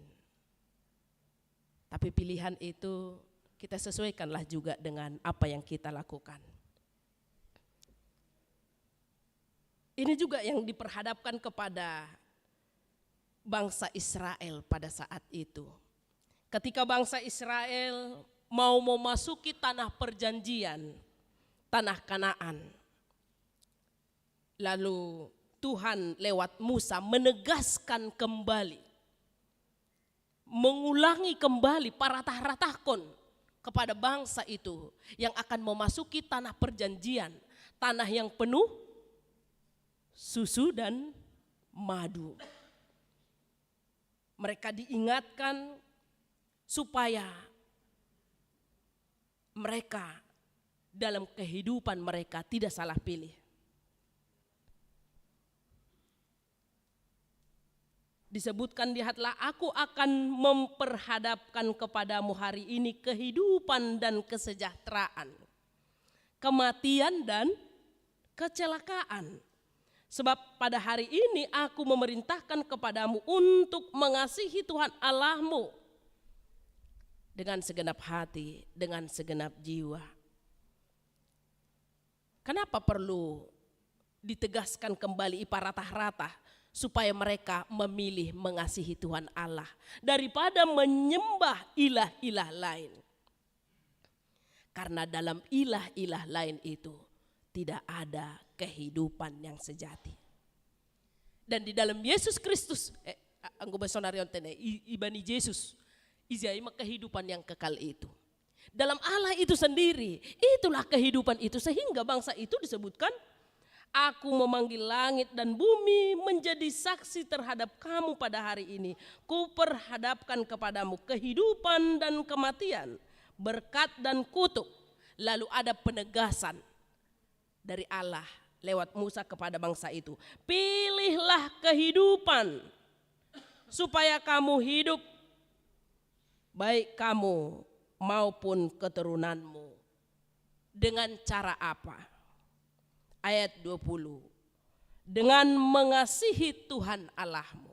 Tapi pilihan itu kita sesuaikanlah juga dengan apa yang kita lakukan. Ini juga yang diperhadapkan kepada bangsa Israel pada saat itu. Ketika bangsa Israel mau memasuki tanah perjanjian, tanah Kanaan. Lalu Tuhan lewat Musa menegaskan kembali, mengulangi kembali paratah-ratahkon kepada bangsa itu yang akan memasuki tanah perjanjian, tanah yang penuh susu dan madu. Mereka diingatkan supaya mereka dalam kehidupan mereka tidak salah pilih. disebutkan di hatlah, aku akan memperhadapkan kepadamu hari ini kehidupan dan kesejahteraan, kematian dan kecelakaan. Sebab pada hari ini aku memerintahkan kepadamu untuk mengasihi Tuhan Allahmu dengan segenap hati, dengan segenap jiwa. Kenapa perlu ditegaskan kembali iparatah-ratah supaya mereka memilih mengasihi Tuhan Allah daripada menyembah ilah-ilah lain? Karena dalam ilah-ilah lain itu tidak ada kehidupan yang sejati. Dan di dalam Yesus Kristus, anggo besonarion tene ibani Yesus, izaima kehidupan yang kekal itu. Dalam Allah itu sendiri, itulah kehidupan itu, sehingga bangsa itu disebutkan, aku memanggil langit dan bumi menjadi saksi terhadap kamu pada hari ini. Kuperhadapkan kepadamu kehidupan dan kematian, berkat dan kutuk. Lalu ada penegasan dari Allah lewat Musa kepada bangsa itu. Pilihlah kehidupan supaya kamu hidup, baik kamu maupun keturunanmu. Dengan cara apa? Ayat 20. Dengan mengasihi Tuhan Allahmu.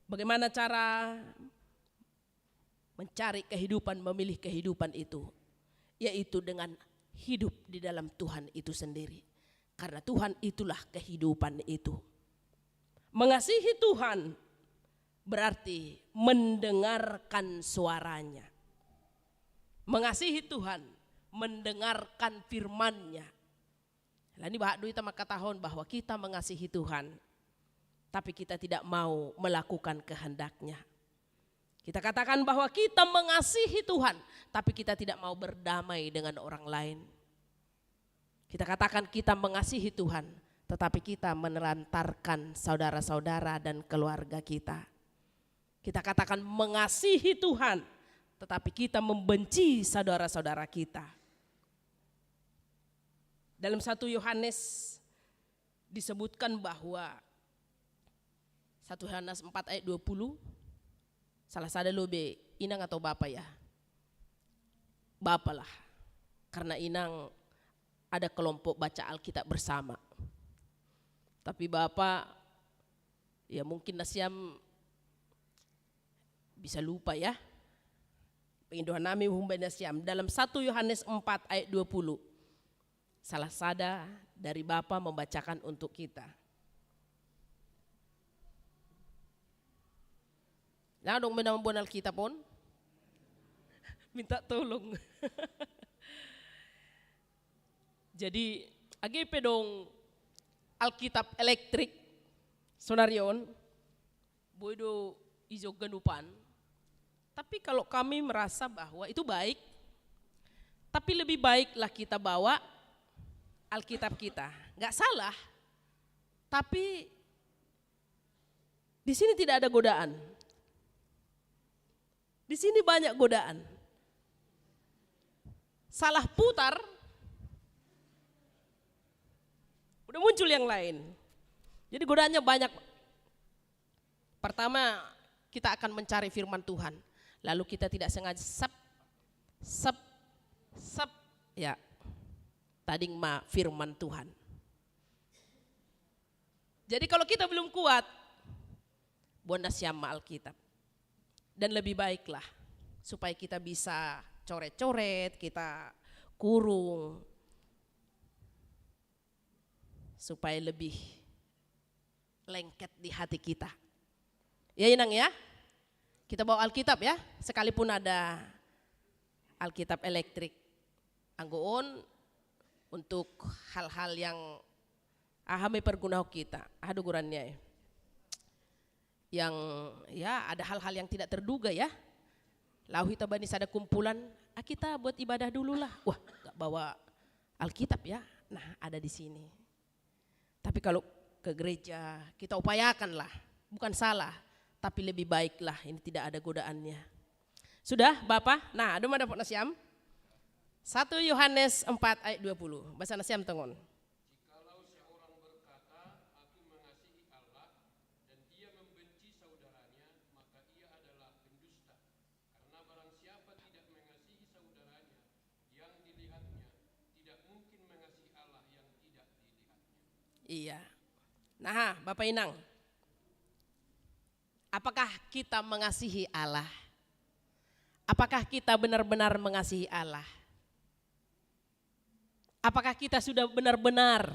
Bagaimana cara mencari kehidupan, memilih kehidupan itu? Yaitu dengan hidup di dalam Tuhan itu sendiri. Karena Tuhan itulah kehidupan itu. Mengasihi Tuhan berarti mendengarkan suaranya. Mengasihi Tuhan, mendengarkan firman-Nya. Lalu bahak duit maka tahun bahwa kita mengasihi Tuhan, tapi kita tidak mau melakukan kehendak-Nya. Kita katakan bahwa kita mengasihi Tuhan, tapi kita tidak mau berdamai dengan orang lain. Kita katakan kita mengasihi Tuhan, tetapi kita menelantarkan saudara-saudara dan keluarga kita. Kita katakan mengasihi Tuhan, tetapi kita membenci saudara-saudara kita. Dalam 1 Yohanes disebutkan bahwa 1 Yohanes 4 ayat 20, salah sada lobe inang atau bapa ya? Bapa lah, karena inang ada kelompok baca Alkitab bersama. Tapi bapa ya mungkin nasiam bisa lupa ya. Pengindohan nami humbai nasiam dalam 1 Yohanes 4 ayat 20. Salah sada dari bapa membacakan untuk kita. Nah dong menambah Alkitab pun minta tolong. Jadi AGP dong Alkitab elektrik sonarion boido ijo genupan. Tapi kalau kami merasa bahwa itu baik, tapi lebih baiklah kita bawa Alkitab kita. Nggak salah, tapi di sini tidak ada godaan. Di sini banyak godaan. Salah putar, udah muncul yang lain. Jadi godaannya banyak. Pertama, kita akan mencari firman Tuhan. Lalu kita tidak sengaja sep, ya, tading ma firman Tuhan. Jadi kalau kita belum kuat, bonda siama Alkitab. Dan lebih baiklah supaya kita bisa coret-coret, kita kurung, supaya lebih lengket di hati kita. Ya Inang ya, kita bawa Alkitab ya, sekalipun ada Alkitab elektrik. Anggoon untuk hal-hal yang ahame pergunau kita, aduh gurannya ya. Yang ya ada hal-hal yang tidak terduga ya. Lau kita banis ada kumpulan, kita buat ibadah dulu lah. Wah, gak bawa Alkitab ya. Nah, ada di sini. Tapi kalau ke gereja kita upayakanlah, bukan salah, tapi lebih baiklah ini tidak ada godaannya. Sudah, Bapak? Nah, ada mana Pak Nasiam? 1 Yohanes 4 ayat 20. Bahasa Nasiam tengon. Jikalau seorang berkata, aku mengasihi Allah dan dia membenci Iya. Nah, Bapak Inang, apakah kita mengasihi Allah? Apakah kita benar-benar mengasihi Allah? Apakah kita sudah benar-benar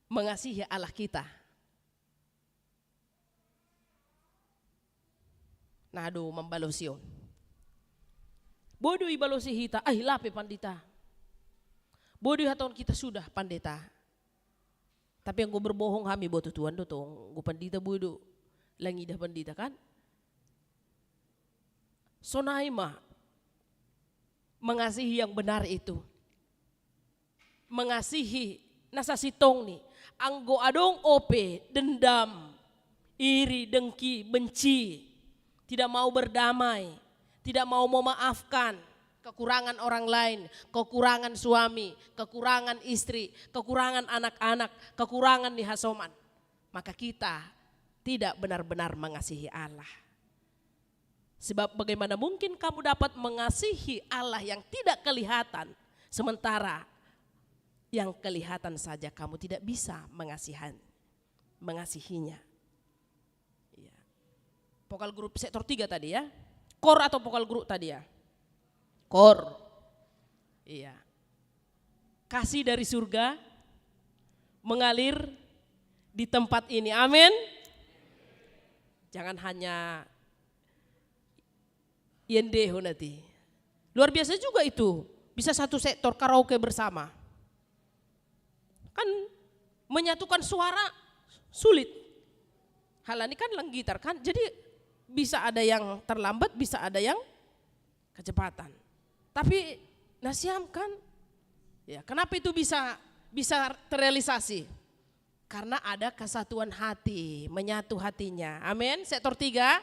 mengasihi Allah kita? Nah, aduh membalosio. Bodoh ibalosi hita, lape pandita. Bodoh haton kita sudah pandeta. Tapi yang gue berbohong kami buat tuan dotong, gue pandita bodoh. Langi dah pandita kan? Sonaima mengasihi yang benar itu. Mengasihi nasa sitong nih. Anggo adong ope, dendam, iri, dengki, benci. Tidak mau berdamai, tidak mau memaafkan kekurangan orang lain, kekurangan suami, kekurangan istri, kekurangan anak-anak, kekurangan di hasoman. Maka kita tidak benar-benar mengasihi Allah. Sebab bagaimana mungkin kamu dapat mengasihi Allah yang tidak kelihatan, sementara yang kelihatan saja kamu tidak bisa mengasihinya. Ya. Vokal grup sektor 3 tadi ya. Kor atau vokal grup tadi ya? Kor. Iya. Kasih dari surga mengalir di tempat ini. Amin. Jangan hanya yendeho nanti. Luar biasa juga itu. Bisa satu sektor karaoke bersama. Kan menyatukan suara sulit. Hal ini kan lang gitar kan. Jadi bisa ada yang terlambat, bisa ada yang kecepatan. Tapi nasiam kan, ya kenapa itu bisa terrealisasi? Karena ada kesatuan hati, menyatu hatinya. Amin. Sektor 3.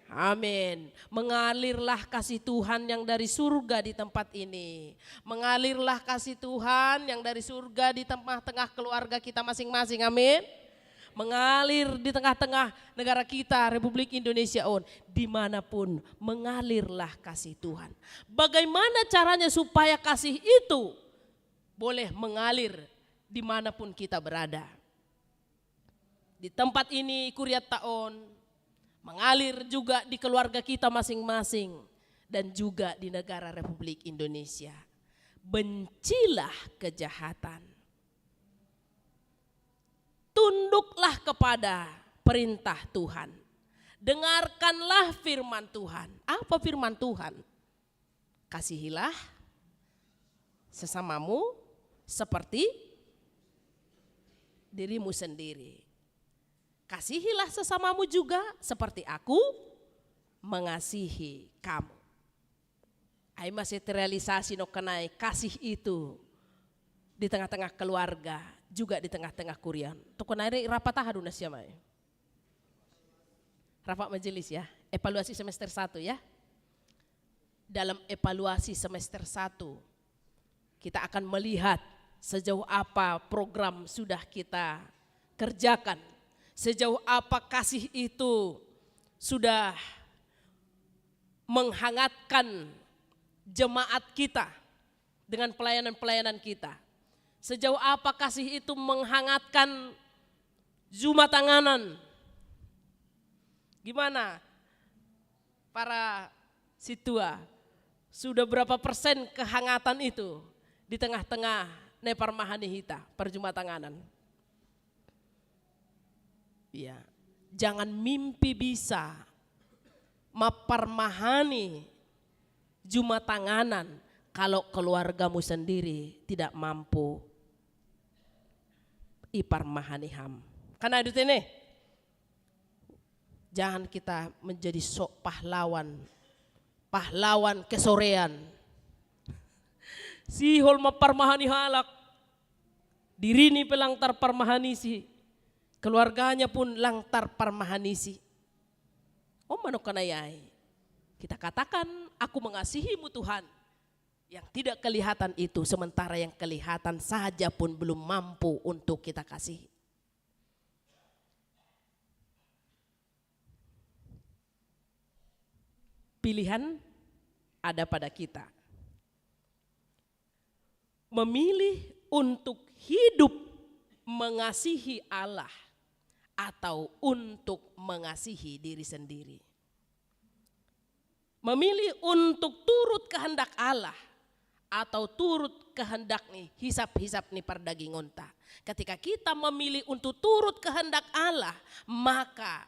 Amin. Mengalirlah kasih Tuhan yang dari surga di tempat ini. Mengalirlah kasih Tuhan yang dari surga di tengah-tengah keluarga kita masing-masing. Amin. Mengalir di tengah-tengah negara kita, Republik Indonesia, dimanapun mengalirlah kasih Tuhan. Bagaimana caranya supaya kasih itu boleh mengalir dimanapun kita berada? Di tempat ini Kuryat Taon, mengalir juga di keluarga kita masing-masing dan juga di negara Republik Indonesia. Bencilah kejahatan. Tunduklah kepada perintah Tuhan. Dengarkanlah firman Tuhan. Apa firman Tuhan? Kasihilah sesamamu seperti dirimu sendiri. Kasihilah sesamamu juga seperti aku mengasihi kamu. Ai masih terrealisasi no kenai kasih itu di tengah-tengah keluarga, juga di tengah-tengah kurian. Tukunai rapat tahaduna siapa? Rapat majelis ya, evaluasi semester 1 ya. Dalam evaluasi semester 1 kita akan melihat sejauh apa program sudah kita kerjakan. Sejauh apa kasih itu sudah menghangatkan jemaat kita dengan pelayanan-pelayanan kita. Sejauh apa kasih itu menghangatkan Jumatanganan. Gimana para situa? Sudah berapa persen kehangatan itu di tengah-tengah Neparmahani Hita perjumatanganan? Ya, jangan mimpi bisa maparmahani Jumatanganan kalau keluargamu sendiri tidak mampu iparmahani ham. Karena itu ini, jangan kita menjadi sok pahlawan kesorean. Si hol maparmahani halak, diri ni pelang tarparmahani si, keluarganya pun langtar parmahanisi. Mano kanayai. Kita katakan aku mengasihimu Tuhan. Yang tidak kelihatan itu, sementara yang kelihatan saja pun belum mampu untuk kita kasih. Pilihan ada pada kita. Memilih untuk hidup mengasihi Allah atau untuk mengasihi diri sendiri. Memilih untuk turut kehendak Allah atau turut kehendak nih hisap-hisap nih perdagingan ta. Ketika kita memilih untuk turut kehendak Allah, maka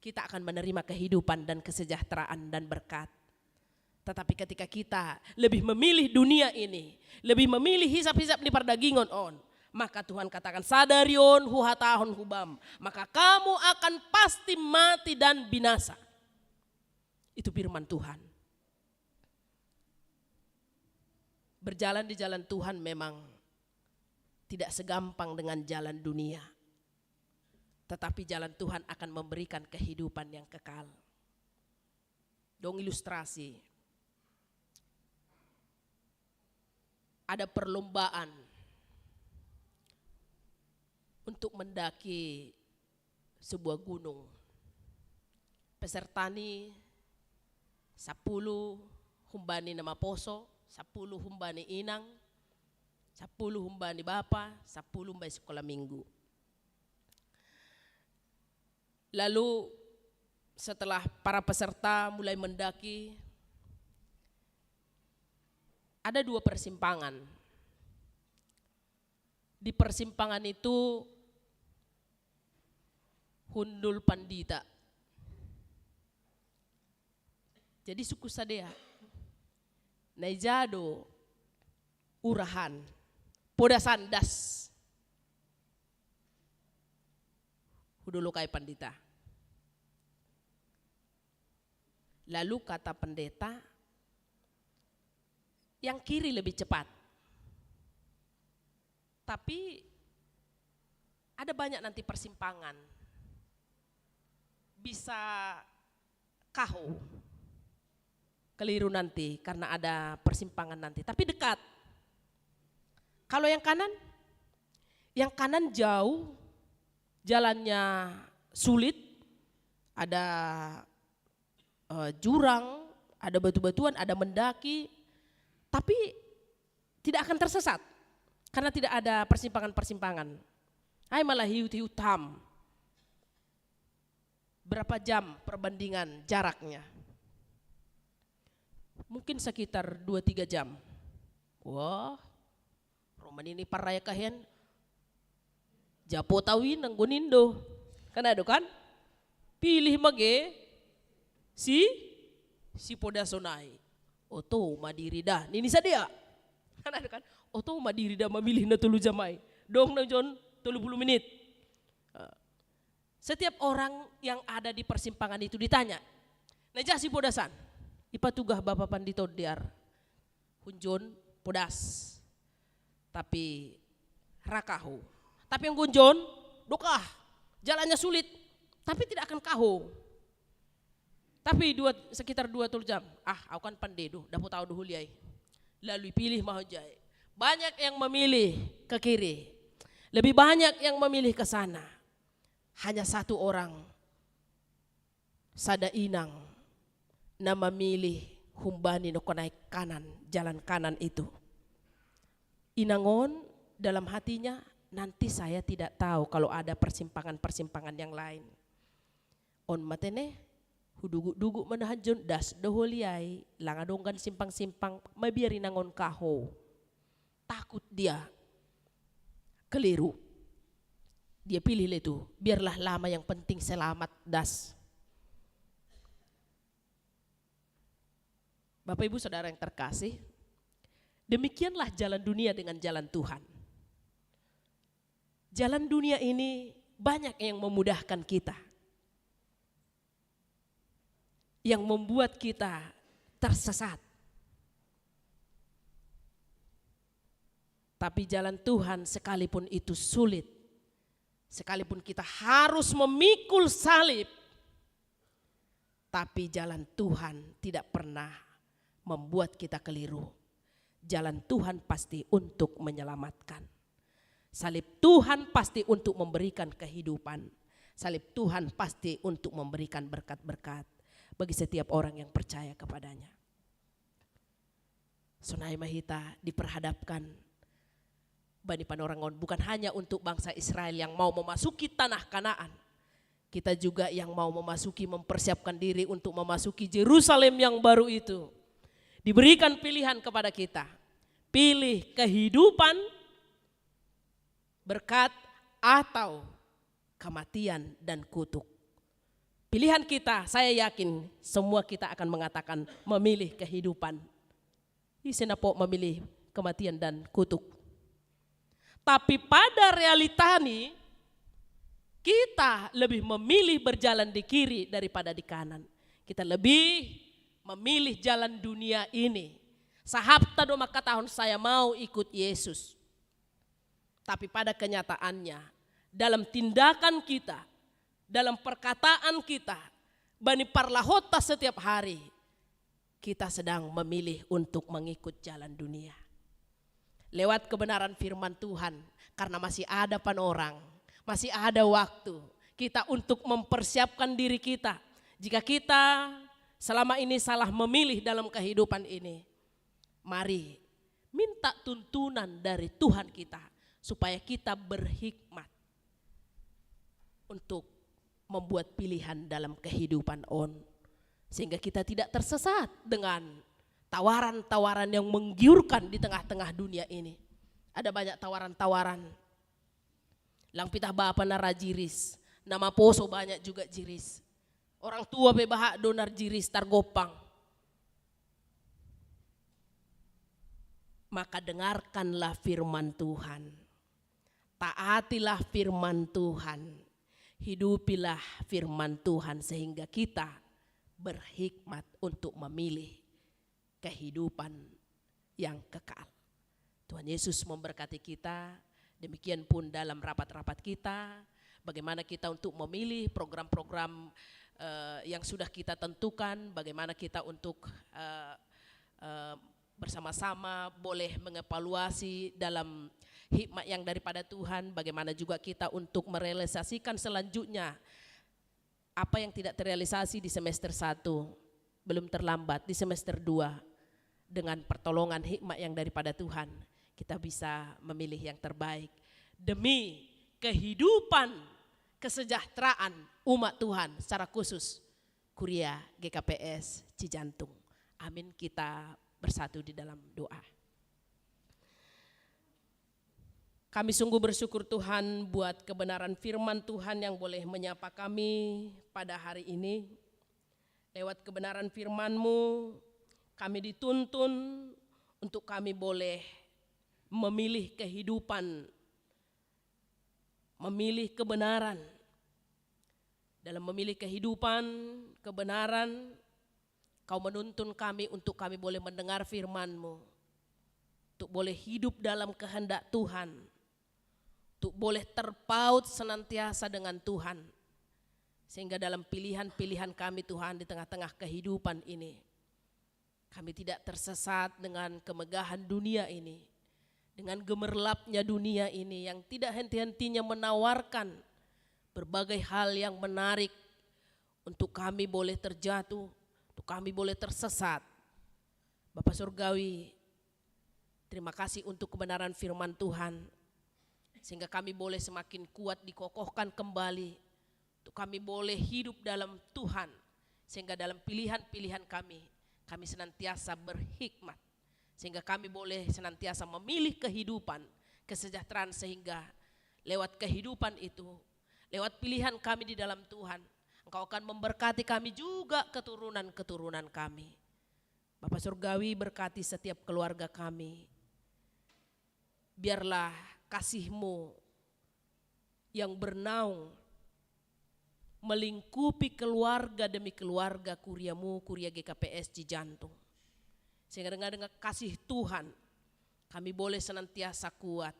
kita akan menerima kehidupan dan kesejahteraan dan berkat. Tetapi ketika kita lebih memilih dunia ini, lebih memilih hisap-hisap nih perdagingan on, maka Tuhan katakan sadarion huhatahon hubam, maka kamu akan pasti mati dan binasa. Itu firman Tuhan. Berjalan di jalan Tuhan memang tidak segampang dengan jalan dunia. Tetapi jalan Tuhan akan memberikan kehidupan yang kekal. Dong ilustrasi. Ada perlombaan untuk mendaki sebuah gunung. Peserta ni 10 humbani nama poso, 10 humbani inang, 10 humbani bapa, 10 humbani sekolah minggu. Lalu setelah para peserta mulai mendaki, ada 2 persimpangan. Di persimpangan itu hundul pandita. Jadi suku sadea, naijado, urahan, podasan das, hudulukai pandita. Lalu kata pendeta, yang kiri lebih cepat. Tapi ada banyak nanti persimpangan. Bisa kaho. Keliru nanti karena ada persimpangan nanti, tapi dekat. Kalau yang kanan jauh, jalannya sulit, ada jurang, ada batu-batuan, ada mendaki, tapi tidak akan tersesat karena tidak ada persimpangan-persimpangan. Hai malah hiut-hiutam. Berapa jam perbandingan jaraknya? Mungkin sekitar 2-3 jam. Wah, Roman ini paraya kahen. Japo tawin ng gunindo. Kan ada kan? Pilih mage si podasonai. Oto madiri dah. Nini sadia. Kan ada kan? Oto madiri dah memilih na tulu jamai. Dong na John 30 menit. Setiap orang yang ada di persimpangan itu ditanya, "Naja si podasan?" Ipatugah Bapak Pandito diar hunjon podas tapi rakaho. Tapi yang gunjon dokah jalannya sulit tapi tidak akan kaho. Tapi sekitar 2 jam. Aku kan pandedo dapat tahu duhuliai. Lalu pilih mahojai. Banyak yang memilih ke kiri. Lebih banyak yang memilih ke sana. Hanya 1 orang sada inang na memilih humbani no konai kanan, jalan kanan itu. Inangon dalam hatinya, nanti saya tidak tahu kalau ada persimpangan-persimpangan yang lain. On matene, hudugu-dugu manahajon das doholiai, langadonggan simpang-simpang, mabiari nangon kaho. Takut dia, keliru. Dia pilih itu, biarlah lama yang penting selamat das. Bapak Ibu Saudara yang terkasih, demikianlah jalan dunia dengan jalan Tuhan. Jalan dunia ini banyak yang memudahkan kita. Yang membuat kita tersesat. Tapi jalan Tuhan sekalipun itu sulit, sekalipun kita harus memikul salib, tapi jalan Tuhan tidak pernah membuat kita keliru. Jalan Tuhan pasti untuk menyelamatkan. Salib Tuhan pasti untuk memberikan kehidupan. Salib Tuhan pasti untuk memberikan berkat-berkat bagi setiap orang yang percaya kepadanya. Sonai Mahita diperhadapkan Bani Panorangon, bukan hanya untuk bangsa Israel yang mau memasuki tanah Kanaan. Kita juga yang mau mempersiapkan diri untuk memasuki Yerusalem yang baru itu. Diberikan pilihan kepada kita. Pilih kehidupan, berkat, atau kematian dan kutuk. Pilihan kita, saya yakin semua kita akan mengatakan memilih kehidupan. Isenapo memilih kematian dan kutuk. Tapi pada realita ini, kita lebih memilih berjalan di kiri daripada di kanan. Kita lebih memilih jalan dunia ini. Sahabta do maka tahun saya mau ikut Yesus. Tapi pada kenyataannya, dalam tindakan kita, dalam perkataan kita, bani parlahota setiap hari, kita sedang memilih untuk mengikut jalan dunia. Lewat kebenaran firman Tuhan, karena masih ada orang, masih ada waktu kita untuk mempersiapkan diri kita. Jika kita selama ini salah memilih dalam kehidupan ini, mari minta tuntunan dari Tuhan kita supaya kita berhikmat untuk membuat pilihan dalam kehidupan sehingga kita tidak tersesat dengan tawaran-tawaran yang menggiurkan di tengah-tengah dunia ini. Ada banyak tawaran-tawaran. Lang pitah bapa nara jiris, nama poso banyak juga jiris. Orang tua bebahak donar jiris targopang. Maka dengarkanlah firman Tuhan. Taatilah firman Tuhan. Hidupilah firman Tuhan sehingga kita berhikmat untuk memilih kehidupan yang kekal. Tuhan Yesus memberkati kita, demikian pun dalam rapat-rapat kita, bagaimana kita untuk memilih program-program yang sudah kita tentukan, bagaimana kita untuk bersama-sama boleh mengevaluasi dalam hikmat yang daripada Tuhan, bagaimana juga kita untuk merealisasikan selanjutnya apa yang tidak terrealisasi di semester 1, belum terlambat di semester 2. Dengan pertolongan hikmat yang daripada Tuhan, kita bisa memilih yang terbaik demi kehidupan kesejahteraan umat Tuhan secara khusus Kuria GKPS Cijantung. Amin, kita bersatu di dalam doa. Kami sungguh bersyukur Tuhan buat kebenaran firman Tuhan yang boleh menyapa kami pada hari ini. Lewat kebenaran firman-Mu, kami dituntun untuk kami boleh memilih kehidupan, memilih kebenaran. Dalam memilih kehidupan, kebenaran, Kau menuntun kami untuk kami boleh mendengar firman-Mu, untuk boleh hidup dalam kehendak Tuhan, untuk boleh terpaut senantiasa dengan Tuhan. Sehingga dalam pilihan-pilihan kami Tuhan di tengah-tengah kehidupan ini, kami tidak tersesat dengan kemegahan dunia ini, dengan gemerlapnya dunia ini yang tidak henti-hentinya menawarkan berbagai hal yang menarik untuk kami boleh terjatuh, untuk kami boleh tersesat. Bapak Surgawi, terima kasih untuk kebenaran firman Tuhan, sehingga kami boleh semakin kuat dikokohkan kembali, untuk kami boleh hidup dalam Tuhan, sehingga dalam pilihan-pilihan kami senantiasa berhikmat, sehingga kami boleh senantiasa memilih kehidupan, kesejahteraan, sehingga lewat kehidupan itu, lewat pilihan kami di dalam Tuhan, Engkau akan memberkati kami juga keturunan-keturunan kami. Bapak Surgawi, berkati setiap keluarga kami. Biarlah kasih-Mu yang bernaung melingkupi keluarga demi keluarga Kuria-Mu, Kuria GKPS Cijantung. Sehingga dengan kasih Tuhan, kami boleh senantiasa kuat,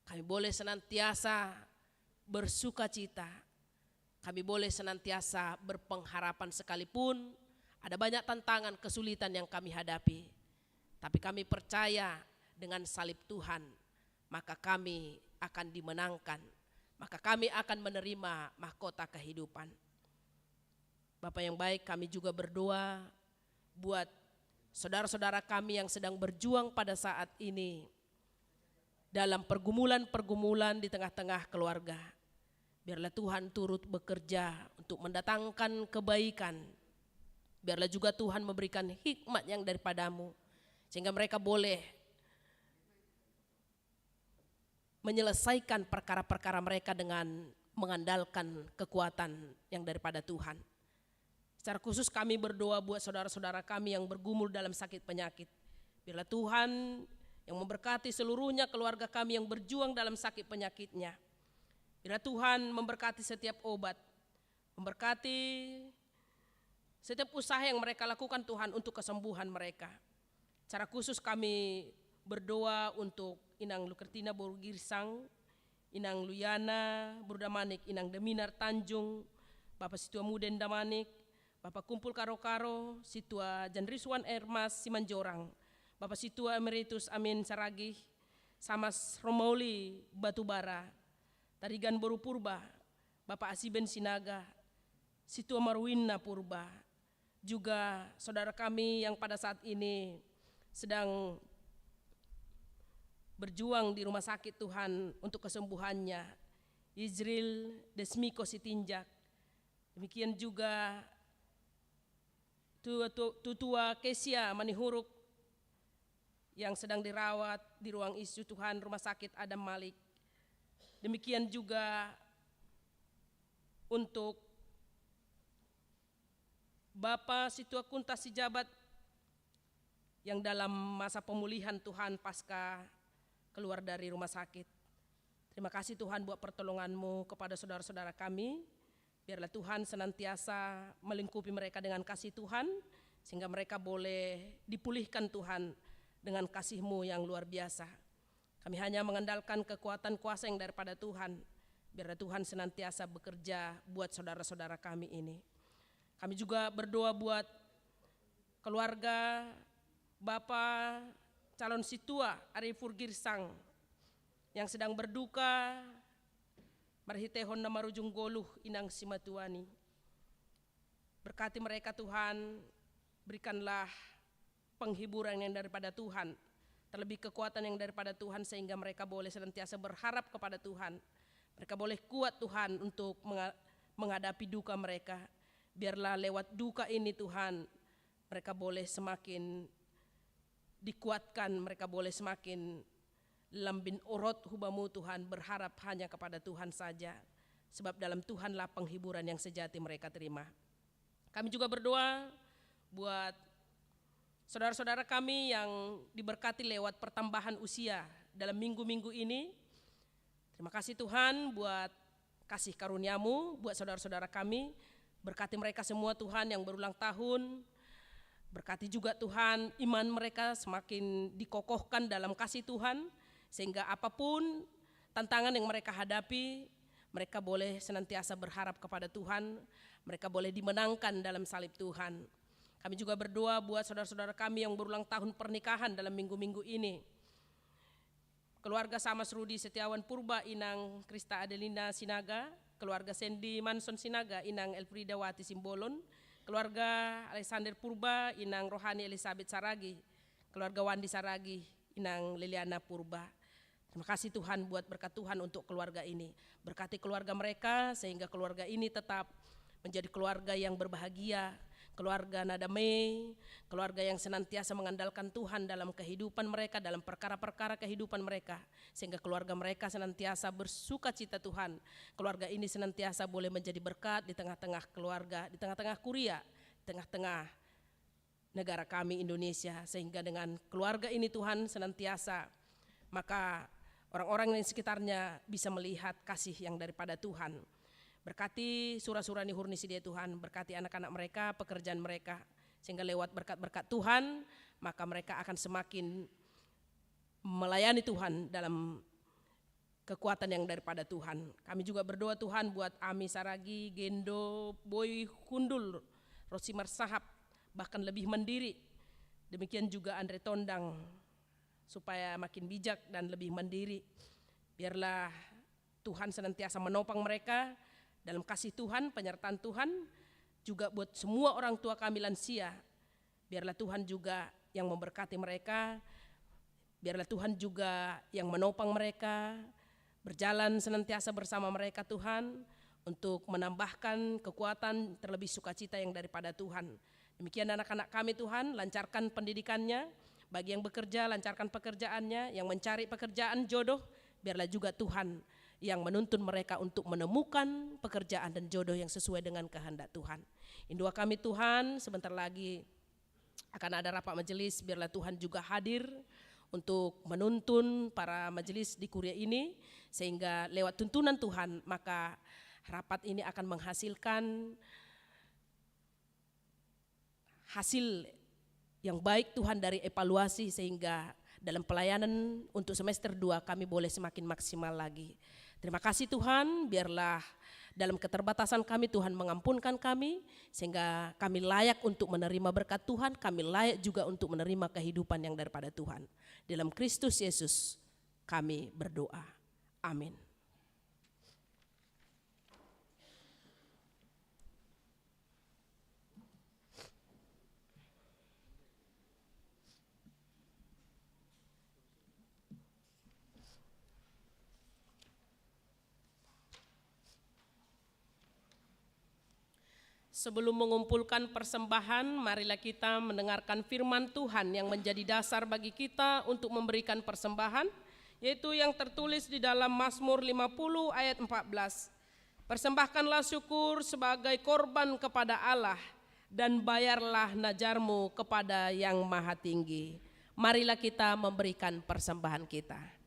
kami boleh senantiasa bersuka cita, kami boleh senantiasa berpengharapan sekalipun ada banyak tantangan, kesulitan yang kami hadapi. Tapi kami percaya dengan salib Tuhan, maka kami akan dimenangkan, maka kami akan menerima mahkota kehidupan. Bapak yang baik, kami juga berdoa buat saudara-saudara kami yang sedang berjuang pada saat ini dalam pergumulan-pergumulan di tengah-tengah keluarga. Biarlah Tuhan turut bekerja untuk mendatangkan kebaikan. Biarlah juga Tuhan memberikan hikmat yang daripadamu, sehingga mereka boleh menyelesaikan perkara-perkara mereka dengan mengandalkan kekuatan yang daripada Tuhan. Secara khusus kami berdoa buat saudara-saudara kami yang bergumul dalam sakit penyakit. Biarlah Tuhan yang memberkati seluruhnya keluarga kami yang berjuang dalam sakit penyakitnya. Biarlah Tuhan memberkati setiap obat, memberkati setiap usaha yang mereka lakukan Tuhan untuk kesembuhan mereka. Secara khusus kami berdoa untuk Inang Lukertina Borugirsang, Inang Luyana Burdamanik, Inang Deminar Tanjung, Bapak Situa Muden Damanik, Bapak Kumpul Karo-Karo, Situa Janriswan Ermas Simanjorang, Bapak Situa Emeritus Amin Saragih, Samas Romauli Batubara, Tarigan Boru Purba, Bapak Asiben Sinaga, Situa Marwina Purba, juga saudara kami yang pada saat ini sedang berjuang di rumah sakit Tuhan untuk kesembuhannya, Izril Desmiko Sitinjak. Demikian juga Tutua Kesia Manihuruk yang sedang dirawat di ruang ICU Tuhan Rumah Sakit Adam Malik. Demikian juga untuk Bapak Situa Kunta Sijabat yang dalam masa pemulihan Tuhan pasca keluar dari rumah sakit. Terima kasih Tuhan buat pertolongan-Mu kepada saudara-saudara kami. Biarlah Tuhan senantiasa melingkupi mereka dengan kasih Tuhan, sehingga mereka boleh dipulihkan Tuhan dengan kasih-Mu yang luar biasa. Kami hanya mengandalkan kekuatan kuasa yang daripada Tuhan. Biarlah Tuhan senantiasa bekerja buat saudara-saudara kami ini. Kami juga berdoa buat keluarga Bapak calon Situa Arifur Girsang yang sedang berduka marhitehon na marujung goluh Inang Simatuani. Berkati mereka Tuhan, berikanlah penghiburan yang daripada Tuhan, terlebih kekuatan yang daripada Tuhan, sehingga mereka boleh senantiasa berharap kepada Tuhan. Mereka boleh kuat Tuhan untuk menghadapi duka mereka. Biarlah lewat duka ini Tuhan, mereka boleh semakin dikuatkan, mereka boleh semakin lambin orot hubamu Tuhan, berharap hanya kepada Tuhan saja. Sebab dalam Tuhanlah penghiburan yang sejati mereka terima. Kami juga berdoa buat saudara-saudara kami yang diberkati lewat pertambahan usia dalam minggu-minggu ini. Terima kasih Tuhan buat kasih karunia-Mu buat saudara-saudara kami. Berkati mereka semua Tuhan yang berulang tahun. Berkati juga Tuhan iman mereka semakin dikokohkan dalam kasih Tuhan, sehingga apapun tantangan yang mereka hadapi, mereka boleh senantiasa berharap kepada Tuhan. Mereka boleh dimenangkan dalam salib Tuhan. Kami juga berdoa buat saudara-saudara kami yang berulang tahun pernikahan dalam minggu-minggu ini. Keluarga Samas Rudi Setiawan Purba, Inang Krista Adelina Sinaga, keluarga Sandy Manson Sinaga, Inang Elfrida Wati Simbolon, keluarga Alexander Purba, Inang Rohani Elizabeth Saragi, keluarga Wandi Saragi, Inang Liliana Purba. Terima kasih Tuhan buat berkat Tuhan untuk keluarga ini. Berkati keluarga mereka sehingga keluarga ini tetap menjadi keluarga yang berbahagia, keluarga nadamai, keluarga yang senantiasa mengandalkan Tuhan dalam kehidupan mereka, dalam perkara-perkara kehidupan mereka, sehingga keluarga mereka senantiasa bersuka cita Tuhan. Keluarga ini senantiasa boleh menjadi berkat di tengah-tengah keluarga, di tengah-tengah kuria, di tengah-tengah negara kami Indonesia, sehingga dengan keluarga ini Tuhan senantiasa maka orang-orang di sekitarnya bisa melihat kasih yang daripada Tuhan. Berkati surah-surah nihurni dia Tuhan, berkati anak-anak mereka, pekerjaan mereka, sehingga lewat berkat-berkat Tuhan, maka mereka akan semakin melayani Tuhan dalam kekuatan yang daripada Tuhan. Kami juga berdoa Tuhan buat Ami Saragi, Gendo, Boy Kundul, Rosimar Sahab, bahkan lebih mandiri. Demikian juga Andre Tondang, supaya makin bijak dan lebih mandiri. Biarlah Tuhan senantiasa menopang mereka dalam kasih Tuhan, penyertaan Tuhan, juga buat semua orang tua kami lansia. Biarlah Tuhan juga yang memberkati mereka, Biarlah Tuhan juga yang menopang mereka, berjalan senantiasa bersama mereka Tuhan, untuk menambahkan kekuatan terlebih sukacita yang daripada Tuhan. Demikian anak-anak kami Tuhan, lancarkan pendidikannya, bagi yang bekerja lancarkan pekerjaannya, yang mencari pekerjaan jodoh, biarlah juga Tuhan yang menuntun mereka untuk menemukan pekerjaan dan jodoh yang sesuai dengan kehendak Tuhan. Ini doa kami Tuhan, sebentar lagi akan ada rapat majelis, biarlah Tuhan juga hadir untuk menuntun para majelis di kuria ini, sehingga lewat tuntunan Tuhan maka rapat ini akan menghasilkan hasil yang baik Tuhan dari evaluasi, sehingga dalam pelayanan untuk semester 2 kami boleh semakin maksimal lagi. Terima kasih Tuhan, biarlah dalam keterbatasan kami Tuhan mengampunkan kami, sehingga kami layak untuk menerima berkat Tuhan, kami layak juga untuk menerima kehidupan yang daripada Tuhan. Dalam Kristus Yesus kami berdoa. Amin. Sebelum mengumpulkan persembahan, marilah kita mendengarkan firman Tuhan yang menjadi dasar bagi kita untuk memberikan persembahan, yaitu yang tertulis di dalam Mazmur 50 ayat 14. Persembahkanlah syukur sebagai korban kepada Allah, dan bayarlah najarmu kepada yang maha tinggi. Marilah kita memberikan persembahan kita.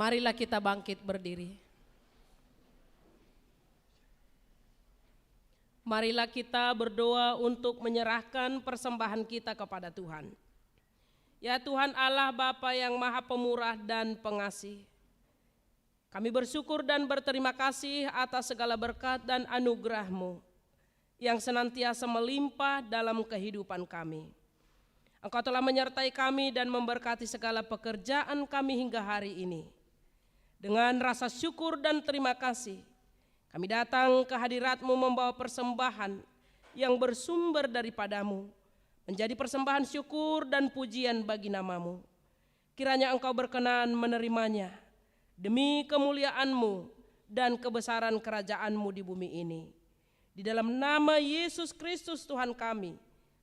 Marilah kita bangkit berdiri. Marilah kita berdoa untuk menyerahkan persembahan kita kepada Tuhan. Ya Tuhan Allah Bapa yang Maha Pemurah dan Pengasih, kami bersyukur dan berterima kasih atas segala berkat dan anugerah-Mu yang senantiasa melimpah dalam kehidupan kami. Engkau telah menyertai kami dan memberkati segala pekerjaan kami hingga hari ini. Dengan rasa syukur dan terima kasih, kami datang ke hadirat-Mu membawa persembahan yang bersumber daripada-Mu, menjadi persembahan syukur dan pujian bagi nama-Mu. Kiranya Engkau berkenan menerimanya demi kemuliaan-Mu dan kebesaran kerajaan-Mu di bumi ini. Di dalam nama Yesus Kristus Tuhan kami,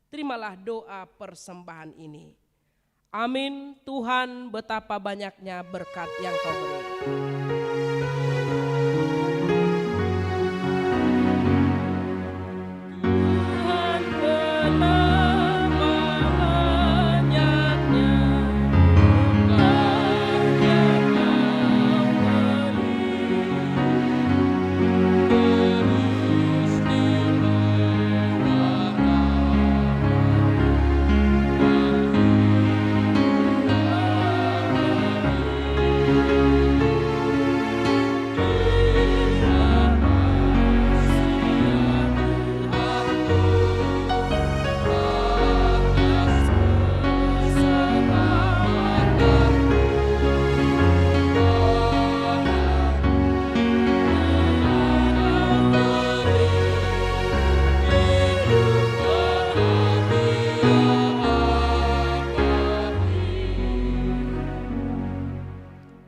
terimalah doa persembahan ini. Amin. Tuhan, betapa banyaknya berkat yang Kau beri. Tuhan, betapa banyaknya berkat yang Kau beri. Terus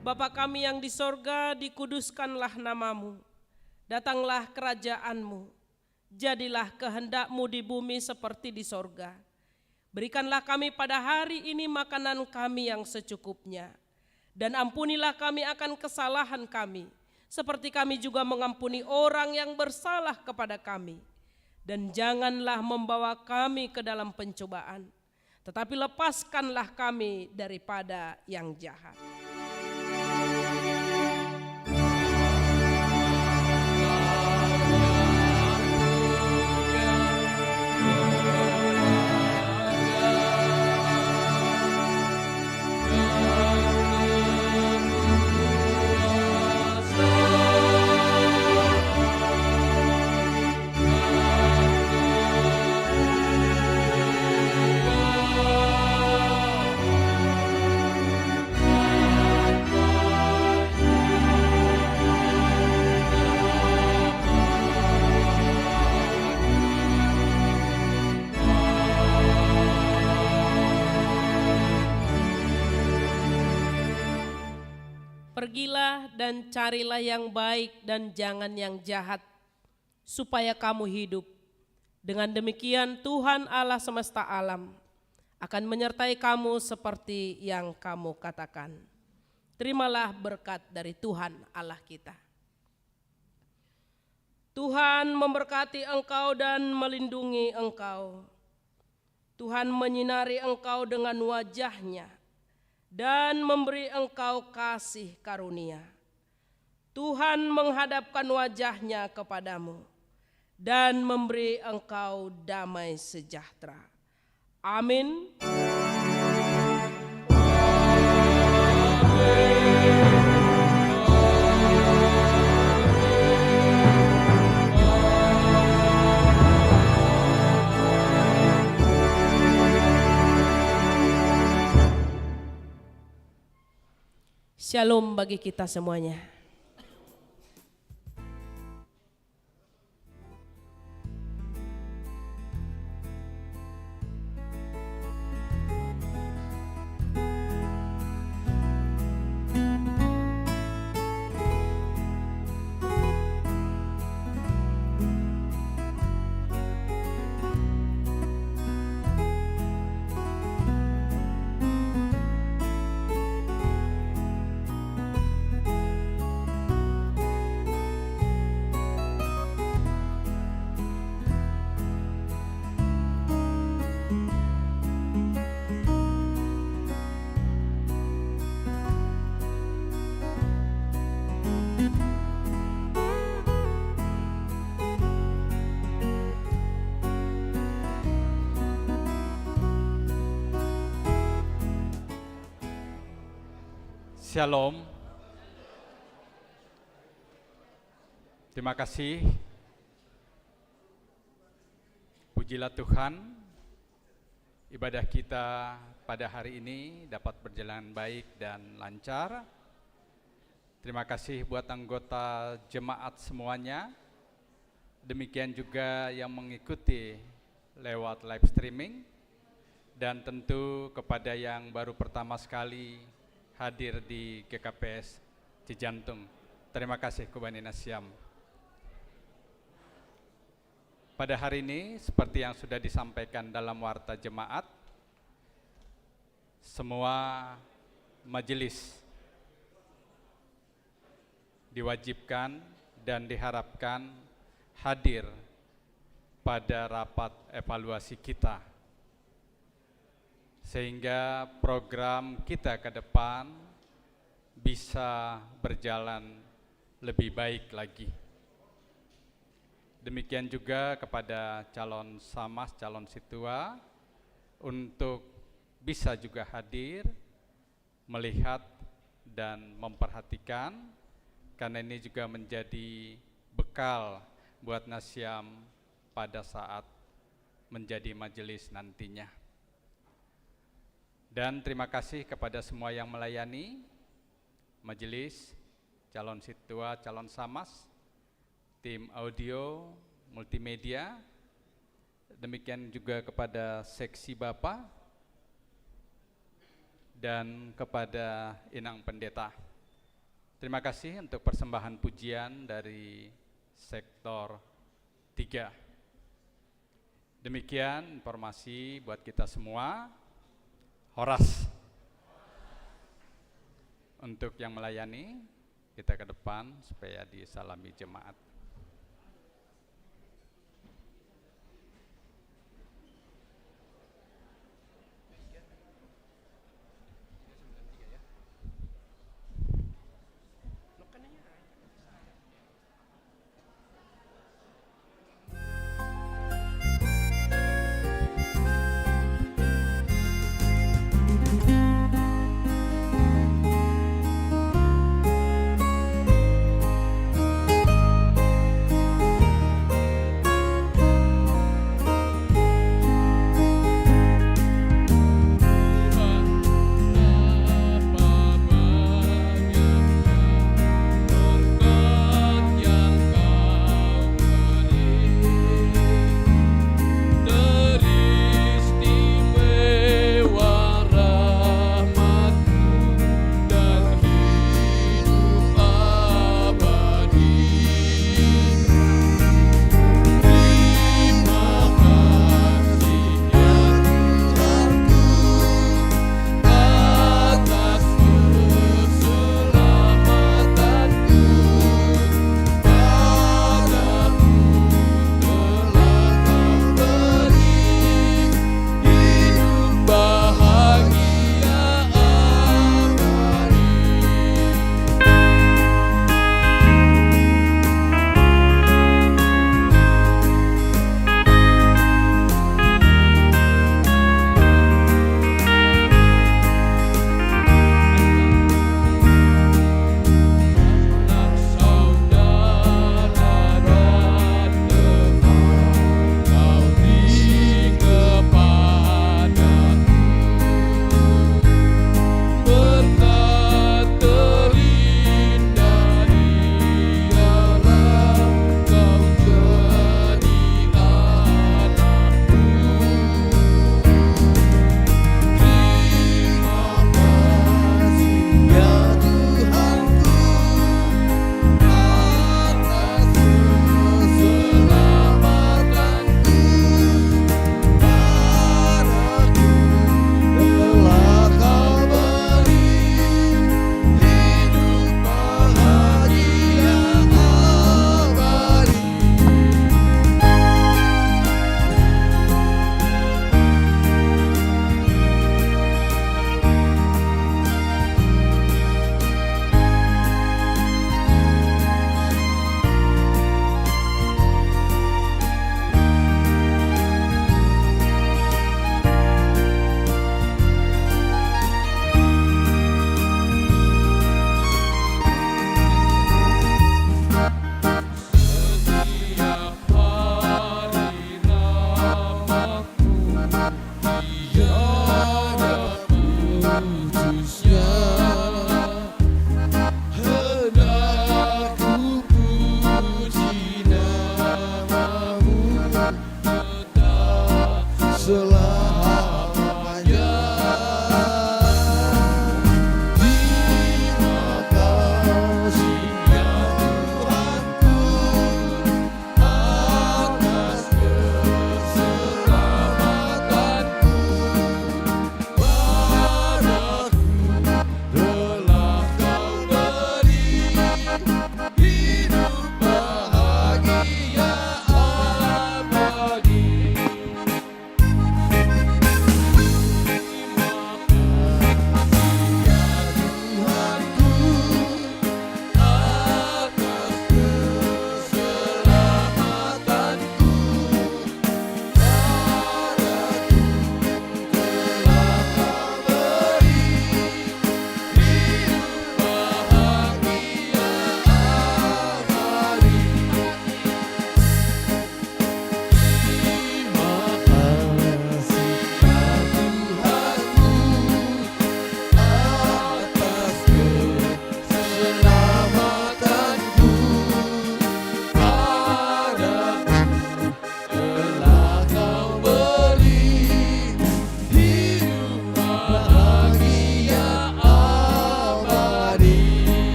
Bapa kami yang di sorga, dikuduskanlah nama-Mu. Datanglah kerajaan-Mu. Jadilah kehendak-Mu di bumi seperti di sorga. Berikanlah kami pada hari ini makanan kami yang secukupnya. Dan ampunilah kami akan kesalahan kami, seperti kami juga mengampuni orang yang bersalah kepada kami. Dan janganlah membawa kami ke dalam pencobaan, tetapi lepaskanlah kami daripada yang jahat. Pergilah dan carilah yang baik dan jangan yang jahat, supaya kamu hidup. Dengan demikian Tuhan Allah semesta alam akan menyertai kamu seperti yang kamu katakan. Terimalah berkat dari Tuhan Allah kita. Tuhan memberkati engkau dan melindungi engkau. Tuhan menyinari engkau dengan wajah-Nya dan memberi engkau kasih karunia. Tuhan menghadapkan wajah-Nya kepadamu dan memberi engkau damai sejahtera. Amin. Shalom bagi kita semuanya. Shalom. Terima kasih. Pujilah Tuhan, ibadah kita pada hari ini dapat berjalan baik dan lancar. Terima kasih buat anggota jemaat semuanya. Demikian juga yang mengikuti lewat live streaming. Dan tentu kepada yang baru pertama sekali hadir di GKPS Cijantung. Terima kasih Kubani Nasyam. Pada hari ini, seperti yang sudah disampaikan dalam warta jemaat, semua majelis diwajibkan dan diharapkan hadir pada rapat evaluasi kita, sehingga program kita ke depan bisa berjalan lebih baik lagi. Demikian juga kepada calon samas, calon situa, untuk bisa juga hadir, melihat dan memperhatikan, karena ini juga menjadi bekal buat Nasyam pada saat menjadi majelis nantinya. Dan terima kasih kepada semua yang melayani majelis, calon situa, calon samas, tim audio, multimedia, demikian juga kepada seksi Bapak dan kepada Inang Pendeta. Terima kasih untuk persembahan pujian dari sektor 3. Demikian informasi buat kita semua. Horas. Untuk yang melayani, kita ke depan supaya disalami jemaat.